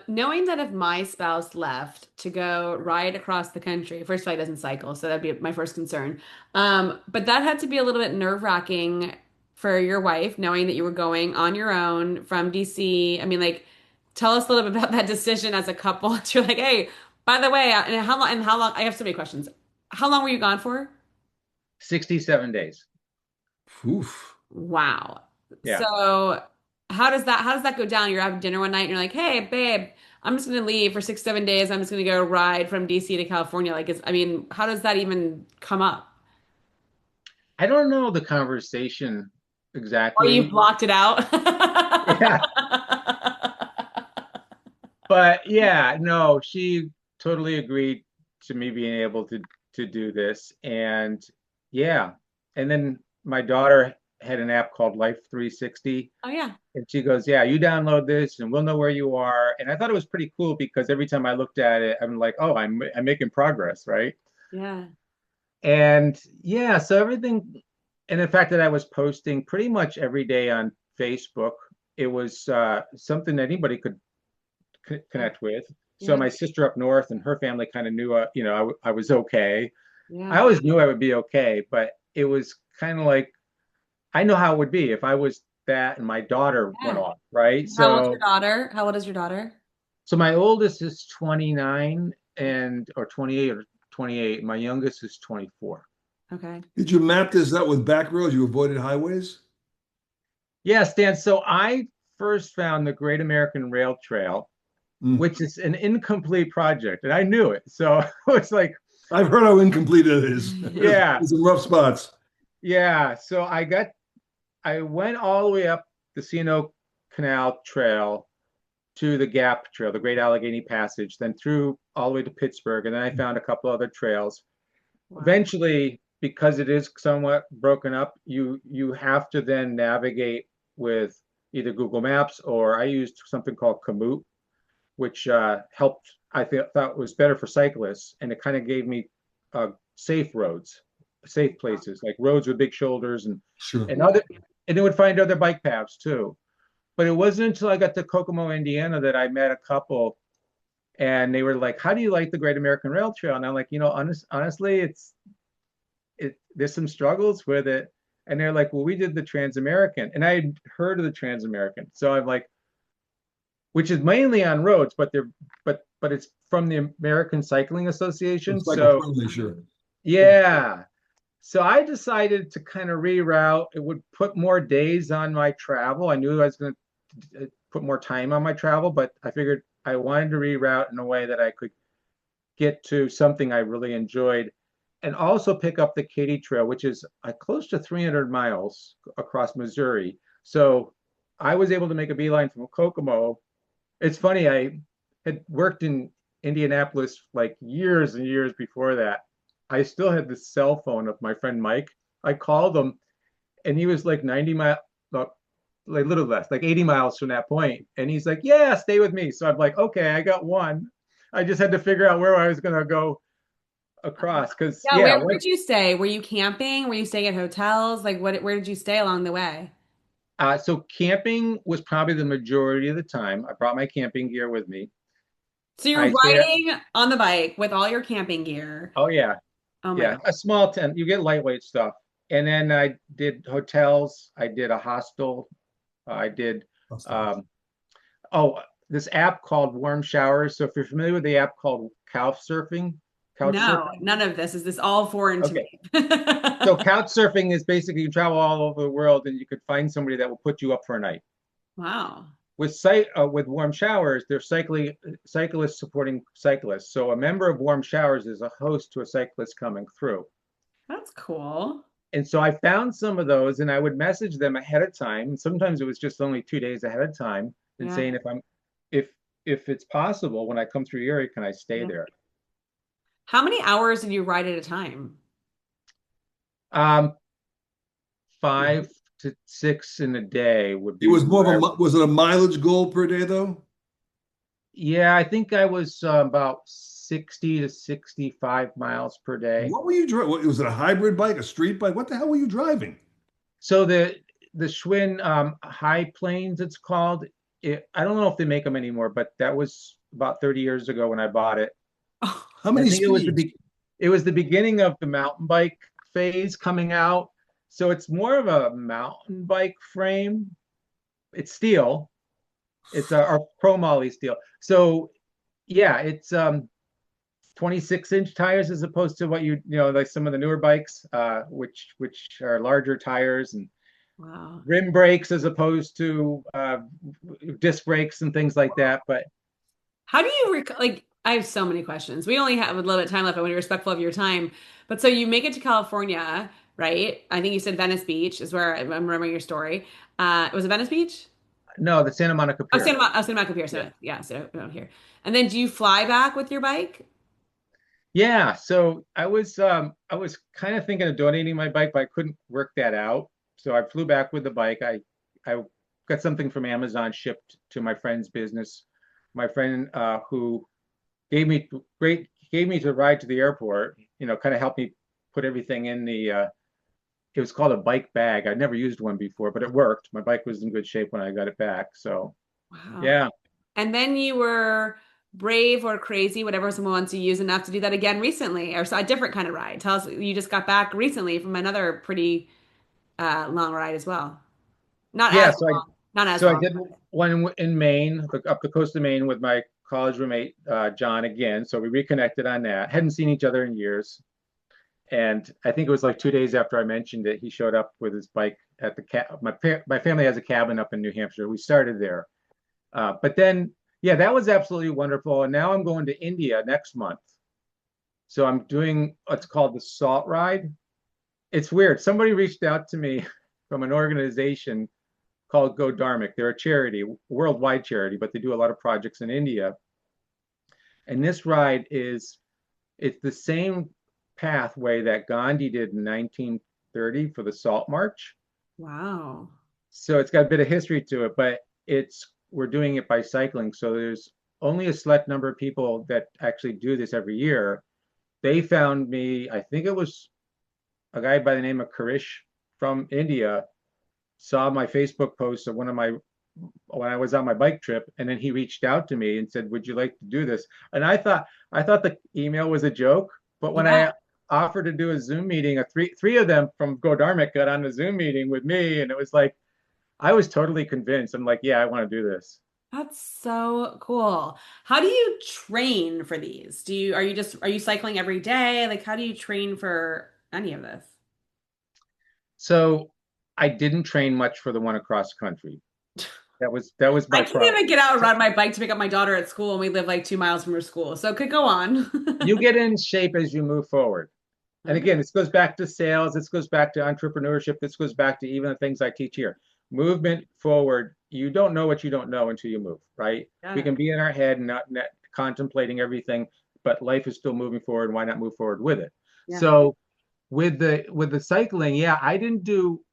knowing that if my spouse left to go ride across the country, first of all, he doesn't cycle, so that'd be my first concern. But that had to be a little bit nerve-wracking for your wife, knowing that you were going on your own from DC. I mean, like, tell us a little bit about that decision as a couple. You're like, hey, by the way, and how long, I have so many questions. How long were you gone for? 67 days. oof. Wow. Yeah. So how does that go down? You're having dinner one night and you're like, hey, babe, I'm just gonna leave for 6, 7 days. I'm just gonna go ride from DC to California. Like I mean, how does that even come up? I don't know the conversation Or you exactly. blocked it out? Yeah. But yeah, no, she totally agreed to me being able to do this. And yeah. And then my daughter had an app called Life 360. Oh yeah. And she goes, yeah, you download this and we'll know where you are. And I thought it was pretty cool because every time I looked at it, I'm like, oh, I'm making progress, right? Yeah. And yeah, so everything, and the fact that I was posting pretty much every day on Facebook, it was something that anybody could connect with. So Yeah. my sister up north and her family kind of knew, I was okay. I Yeah. always knew I would be okay, but it was kind of like I know how it would be if I was that and my daughter went Yeah. off, right? How old's your So, daughter? How old is your daughter? so my oldest is 29 and or 28 or 28. My youngest is 24. Okay. Did you map this out with back roads? You avoided highways? Yes, Dan. So I first found the Great American Rail Trail, Mm. which is an incomplete project, and I knew it. So it's like, I've heard how incomplete it is. yeah, There's some rough spots. yeah. So I went all the way up the C&O Canal Trail to the Gap Trail, the Great Allegheny Passage, then through all the way to Pittsburgh, and then I found a couple other trails. Wow. Eventually, because it is somewhat broken up, you have to then navigate with either Google Maps or I used something called Komoot, which helped. Thought was better for cyclists, and it kind of gave me safe roads, safe places like roads with big shoulders Sure. and Yeah. other, and it would find other bike paths too. But it wasn't until I got to Kokomo, Indiana, that I met a couple, and they were like, "How do you like the Great American Rail Trail?" And I'm like, honestly, there's some struggles with it. And they're like, "Well, we did the Trans-American," and I had heard of the Trans-American, so I'm like, which is mainly on roads, but it's from the American Cycling Association. It's cycle So friendly, sure. yeah, so I decided to kind of reroute. It would put more days on my travel. I knew I was going to put more time on my travel, but I figured I wanted to reroute in a way that I could get to something I really enjoyed and also pick up the Katy Trail, which is close to 300 miles across Missouri. So I was able to make a beeline from Kokomo. It's funny, I had worked in Indianapolis like years and years before that. I still had the cell phone of my friend Mike. I called him and he was like 90 miles, like a little less, like 80 miles from that point. And he's like, yeah, stay with me. So I'm like, okay, I got one. I just had to figure out where I was going to go across. Cause Yeah, yeah, where did you stay? Were you camping? Were you staying at hotels? Like where did you stay along the way? so camping was probably the majority of the time. I brought my camping gear with me. So you're I stayed at, riding on the bike with all your camping gear. oh yeah, Oh my yeah, God. a small tent. You get lightweight stuff. And then I did hotels. I did a hostel. I did That's nice. um, oh, this app called Warm Showers. So if you're familiar with the app called couch No, surfing. none of this. Is this all foreign to Okay. me? So couch surfing is basically you travel all over the world and you could find somebody that will put you up for a night. Wow. With Warm Showers, they're cyclists supporting cyclists. So a member of Warm Showers is a host to a cyclist coming through. That's cool. And so I found some of those and I would message them ahead of time. And sometimes it was just only 2 days ahead of time and Yeah. saying if if it's possible when I come through your area, can I stay Yeah. there? How many hours did you ride at a time? Um, 5 to 6 in a day would It be was more what of a I, was it a mileage goal per day though? yeah, I think I was about 60 to 65 miles per day. What were you driving? Was it a hybrid bike, a street bike? What the hell were you driving? So the Schwinn High Plains, it's called. I don't know if they make them anymore, but that was about 30 years ago when I bought it. Oh, How I many think speeds? it was the beginning of the mountain bike phase coming out. So it's more of a mountain bike frame. It's steel. It's a chromoly steel. So yeah, it's 26-inch tires as opposed to what you know like some of the newer bikes, which are larger tires and wow. rim brakes as opposed to disc brakes and things like that. But How do you like? I have so many questions. We only have a little bit of time left. I want to be respectful of your time. But so you make it to California, right? I think you said Venice Beach is where I'm remembering your story. Was it Venice Beach? no, the Santa Monica Oh, Pier. Santa Monica Pier. Yeah. So yeah, so I'm here. And then do you fly back with your bike? Yeah, so I was kind of thinking of donating my bike, but I couldn't work that out. So I flew back with the bike. I got something from Amazon shipped to my friend's business. My friend who gave me great gave me to ride to the airport, kind of helped me put everything in the it was called a bike bag. I'd never used one before, but it worked. My bike was in good shape when I got it back. So, Wow. yeah. And then you were brave or crazy, whatever someone wants to use enough to do that again recently, or so a different kind of ride. Tell us, you just got back recently from another pretty long ride as well. Not Yeah, as long, not as so I long. did one in Maine, up the coast of Maine with my college roommate John again. So we reconnected on that. Hadn't seen each other in years, and I think it was like 2 days after I mentioned it, he showed up with his bike at the my family has a cabin up in New Hampshire. We started there, but then yeah, that was absolutely wonderful. And now I'm going to India next month. So I'm doing what's called the Salt Ride. It's weird. Somebody reached out to me from an organization called Go Dharmic. They're a charity, worldwide charity, but they do a lot of projects in India. And this ride it's the same pathway that Gandhi did in 1930 for the Salt March. Wow. So it's got a bit of history to it, but it's we're doing it by cycling. So there's only a select number of people that actually do this every year. They found me, I think it was a guy by the name of Karish from India, saw my Facebook post of one of my when I was on my bike trip, and then he reached out to me and said, "Would you like to do this?" And I thought the email was a joke, but when Yeah, I offered to do a Zoom meeting, three of them from Godarmic got on a Zoom meeting with me, and it was like I was totally convinced. I'm like, "Yeah, I want to do this." that's so cool. How do you train for these? Are you cycling every day? Like, how do you train for any of this? So I didn't train much for the one across country. That was I my can't problem. even get out and ride my bike to pick up my daughter at school, and we live like 2 miles from her school. So it could go on. You get in shape as you move forward. And Okay. again, this goes back to sales. This goes back to entrepreneurship. This goes back to even the things I teach here. Movement forward. You don't know what you don't know until you move, right? Got We it. can be in our head and not contemplating everything, but life is still moving forward. Why not move forward with it? Yeah. So with the cycling, yeah, I didn't do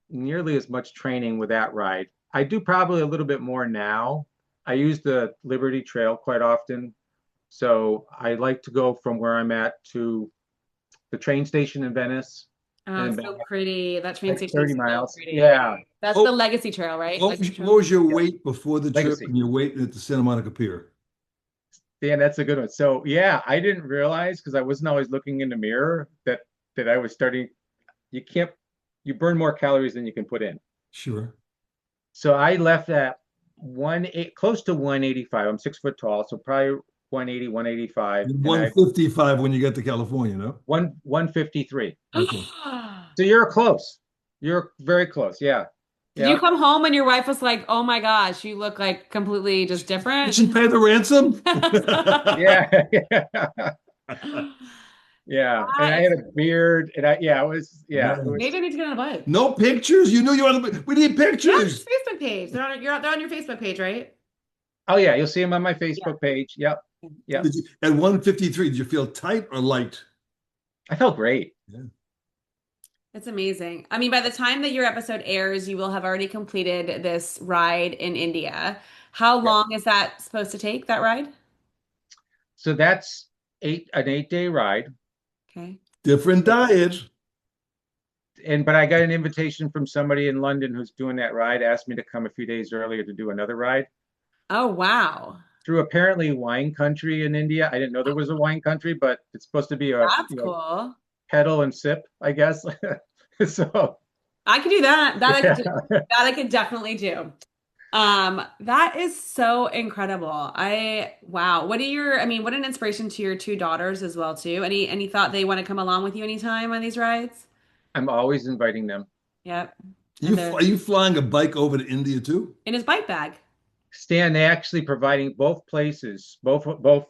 nearly as much training with that ride. I do probably a little bit more now. I use the Liberty Trail quite often. So I like to go from where I'm at to the train station in Venice Oh, and then it's back so pretty. That train like station 30 is so miles. pretty. Yeah. That's the What, Legacy Trail, right? Legacy what Trail. was your Yeah. weight before the trip Legacy. and your weight at the Santa Monica Pier? Yeah, that's a good one. So yeah, I didn't realize because I wasn't always looking in the mirror that I was starting. You can't you burn more calories than you can put in. Sure. So I left at close to 185. I'm 6 foot tall, so probably 180, 185, And and I 155 when you get to California, no? 153. Okay. So you're close. You're very close. Yeah. Did you Yeah. come home and your wife was like, "Oh my gosh, you look like completely just Did different"? she pay the ransom? Yeah. Yeah. Yeah, and That I is had a beard, and it Nice. maybe I was. need to get on a bike. No pictures? You knew you wanted to, we need Yeah, it's pictures. Facebook page. They're on your Facebook page, right? Oh yeah, you'll see them on my Yeah. Facebook page. Yep, yep. Did you, at 153, did you feel tight or light? I felt great. Yeah. It's amazing. I mean, by the time that your episode airs, you will have already completed this ride in India. How Yep. long is that supposed to take, that ride? So that's an 8 day ride. Okay. Different diet. And but I got an invitation from somebody in London who's doing that ride, asked me to come a few days earlier to do another ride Oh, wow. through apparently wine country in India. I didn't know there was a wine country, but it's supposed to be a That's cool. pedal and sip, I guess. So I could do that. That I could do. yeah. That I could definitely do. That is so incredible. Wow. I mean, what an inspiration to your two daughters as well, too. Any thought they want to come along with you anytime on these rides? I'm always inviting them. Yep. And they're Are you flying a bike over to India too? in his bike bag. Stan, they actually providing both places, both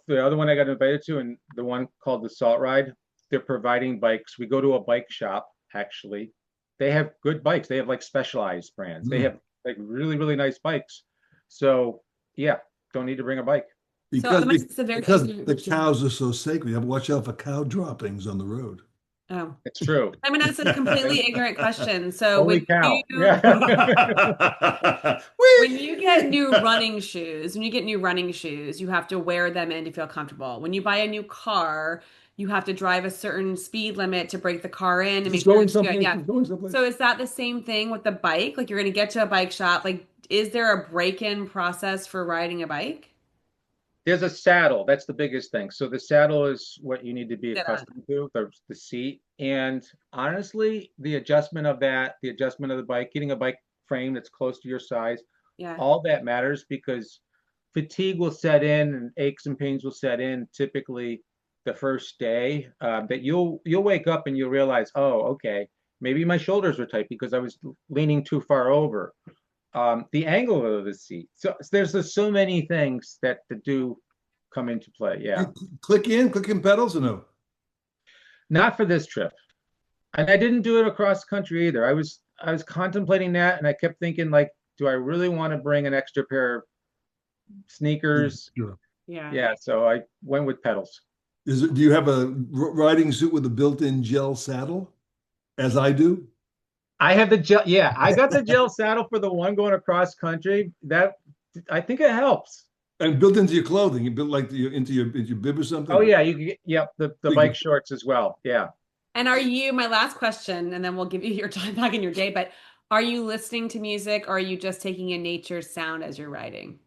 the other one I got invited to and the one called the Salt Ride. They're providing bikes. We go to a bike shop, actually. They have good bikes. They have like specialized brands. They Mm. have like really, really nice bikes. So yeah, don't need to bring a bike. So Because my be- it's a very because ignorant the question. cows are so sacred. You have to watch out for cow droppings on the road. Oh. It's true. I'm gonna ask a completely ignorant question. So Holy cow. Yeah. when Whee! you get new running shoes, you have to wear them in to feel comfortable. When you buy a new car, you have to drive a certain speed limit to break the car in and Is this make sure going it's good. someplace? Yeah. Is this going someplace? So is that the same thing with the bike? Like you're gonna get to a bike shop, like is there a break-in process for riding a bike? There's a saddle. That's the biggest thing. So the saddle is what you need to be Sit on. accustomed to, the seat. And honestly, the adjustment of that, the adjustment of the bike, getting a bike frame that's close to your size, Yeah. all that matters because fatigue will set in and aches and pains will set in typically the first day. That you'll wake up and you'll realize, oh, okay, maybe my shoulders were tight because I was leaning too far over. The angle of the seat. So there's just so many things that do come into play. Yeah, You click in pedals or no? not for this trip, and I didn't do it across country either. I was contemplating that, and I kept thinking like, do I really want to bring an extra pair of sneakers? Sure. Yeah. Yeah, so I went with pedals. Do you have a riding suit with a built-in gel saddle, as I do? I have the gel. Yeah, I got the gel saddle for the one going across country. That I think it helps. And built into your clothing, you built like into your bib or something? Oh yeah, you can get, yep, the You bike can- shorts as well. Yeah. And my last question, and then we'll give you your time back in your day, but are you listening to music or are you just taking in nature's sound as you're riding?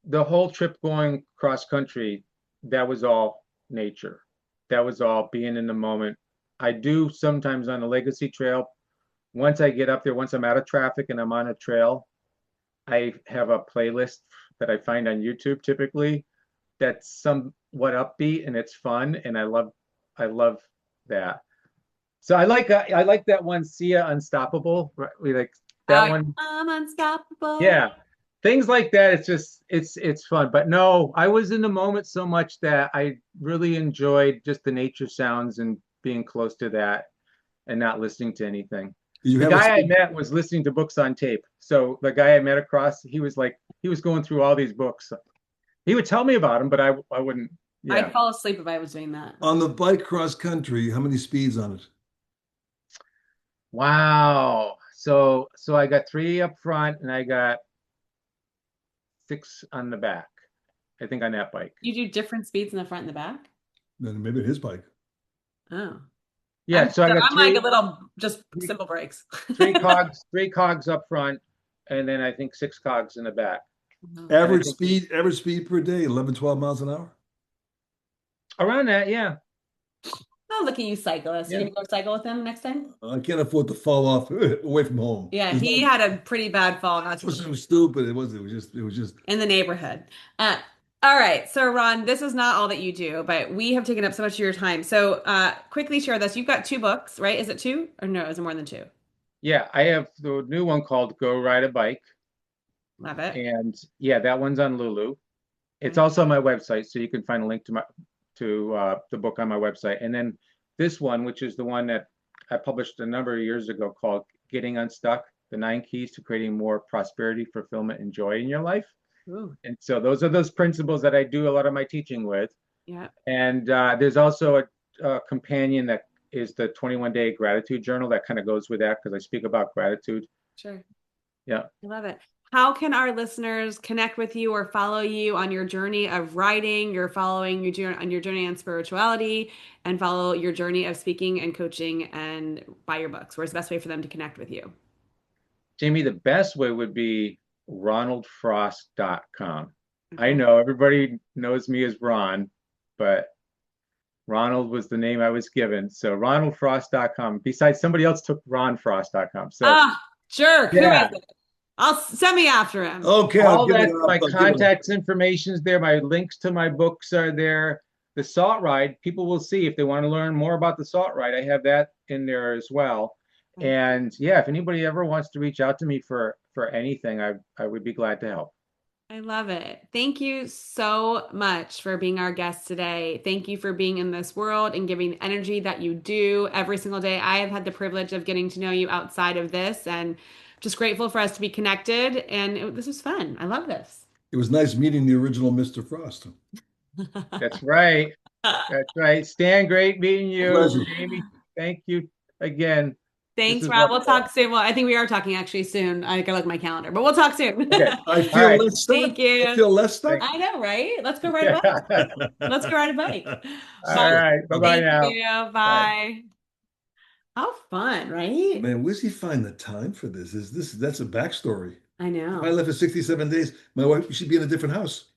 The whole trip going cross country, that was all nature. That was all being in the moment. I do sometimes on a legacy trail. Once I get up there, once I'm out of traffic and I'm on a trail, I have a playlist that I find on YouTube typically that's somewhat upbeat and it's fun and I love that. So I like that one Sia Unstoppable. Right? We like that Oh, one. I'm unstoppable. Yeah, things like that. It's fun. But no, I was in the moment so much that I really enjoyed just the nature sounds and being close to that and not listening to anything. Do you The have a guy I met was listening to books on tape. So the guy I met across, he was going through all these books. He would tell me about them, but I wouldn't. I'd Yeah. fall asleep if I was doing that. on the bike cross country? How many speeds on it? Wow. So I got 3 up front and I got 6 on the back. I think on that bike. You do different speeds in the front and the back? Then maybe his bike. Oh. Yeah, so I got I'm like a three little just three simple brakes. three cogs, 3 cogs up front, and then I think 6 cogs in the back. Oh. And I Average think speed, average speed per day, 11, 12 miles an hour. around that, yeah. Oh, look at you, cyclist. You're Yeah. gonna go cycle with him next time? I can't afford to fall off away from home. Yeah, he had a pretty bad fall not It too was long so stupid. It was just. in the neighborhood. Uh, all right, so Ron, this is not all that you do, but we have taken up so much of your time. So quickly share this. You've got 2 books, right? Is it 2? Or no, is it more than 2? Yeah, I have the new one called Go Ride a Bike. Love it. And yeah, that one's on Lulu. It's Okay. also on my website, so you can find a link to the book on my website. And then this one, which is the one that I published a number of years ago, called Getting Unstuck, the 9 Keys to Creating More Prosperity, Fulfillment, and Joy in Your Life. Ooh, And so those are those principles that I do a lot of my teaching with. yeah. And there's also a companion that is the 21-day gratitude journal that kind of goes with that, because I speak about gratitude. Sure. Yeah. I love it. How can our listeners connect with you or follow you on your journey of writing? You're following on your journey on spirituality, and follow your journey of speaking and coaching and buy your books. Where's the best way for them to connect with you? Jamie, the best way would be ronaldfrost.com. I Okay. know everybody knows me as Ron, but Ronald was the name I was given. So ronaldfrost.com. Besides, somebody else took ronfrost.com. So Ah, jerk. Who is yeah, it? I'll send me after him. Okay, I'll all give it that, up. my I'll give it up. contacts information is there. My links to my books are there. The salt ride, people will see if they want to learn more about the salt ride. I have that in there as well. Okay. And yeah, if anybody ever wants to reach out to me for anything, I would be glad to help. I love it. Thank you so much for being our guest today. Thank you for being in this world and giving the energy that you do every single day. I have had the privilege of getting to know you outside of this, and just grateful for us to be connected. And this was fun. I love this. It was nice meeting the original Mr. Frost. That's right. That's right. Stan, great meeting you. Pleasure. Jamie, thank you again. This Thanks, is Rob. We'll wonderful. talk soon. Well, I think we are talking actually soon. I gotta look at my calendar, but we'll talk soon. Okay. I All feel right. less stuck. Thank I you. feel less stuck. I know, right? Let's go ride a Yeah. bike. Let's go ride a bike. All Bye. right. Bye-bye Thank now. you. Bye. Bye. How fun, right? Man, where's he find the time for this? That's a backstory. I If I know. left for 67 days, my wife should be in a different house,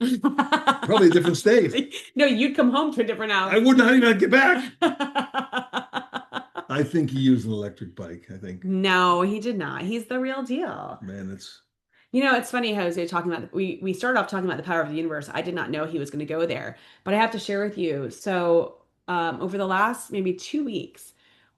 probably a different state. No, you'd come home to a different house. I wouldn't even get back. I think he used an electric bike. I think, No, he did not. He's the real deal. man, it's You know, it's funny, Jose, talking about we started off talking about the power of the universe. I did not know he was going to go there, but I have to share with you. So, over the last maybe 2 weeks,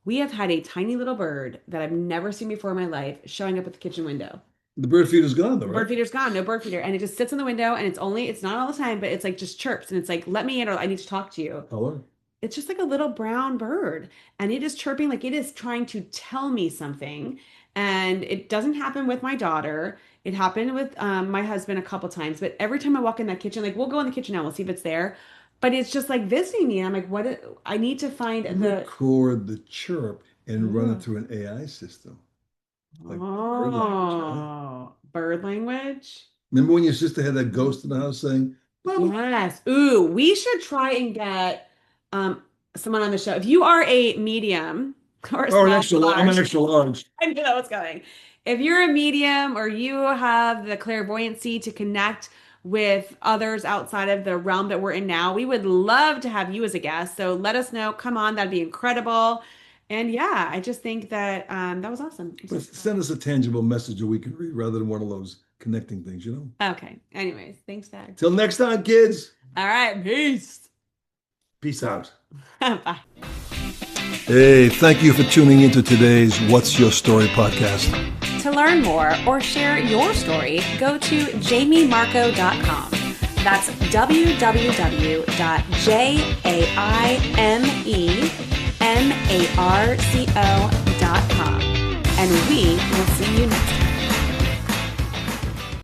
we have had a tiny little bird that I've never seen before in my life showing up at the kitchen window. the bird feeder's gone though, The right? bird feeder's gone, no bird feeder, and it just sits in the window, and it's not all the time, but it's like just chirps, and it's like, let me in, or I need to talk to you. Hello. It's just like a little brown bird, and it is chirping like it is trying to tell me something. And it doesn't happen with my daughter. It happened with my husband a couple times, but every time I walk in that kitchen, like we'll go in the kitchen now, we'll see if it's there. But it's just like visiting me. I'm like, I need to find the Record the chirp and run oh, it through an AI system, like bird language. Huh? bird language. Remember when your sister had that ghost in the house saying, "Mama"? Yes. Ooh, we should try and get someone on the show. If you are a medium or a Oh, small to I'm an large, extra large. I knew that was going. If you're a medium or you have the clairvoyancy to connect with others outside of the realm that we're in now, we would love to have you as a guest. So let us know. Come on, that'd be incredible. And yeah, I just think that that was awesome. It's But just- send us a tangible message that we can read rather than one of those connecting things, you know? okay. Anyways, thanks, Dad. Till next time, kids. All right, peace. Peace out. Bye. Hey, thank you for tuning into today's What's Your Story podcast. To learn more or share your story, go to jamiemarco.com. That's www.jamiemarco.com. And we will see you next time.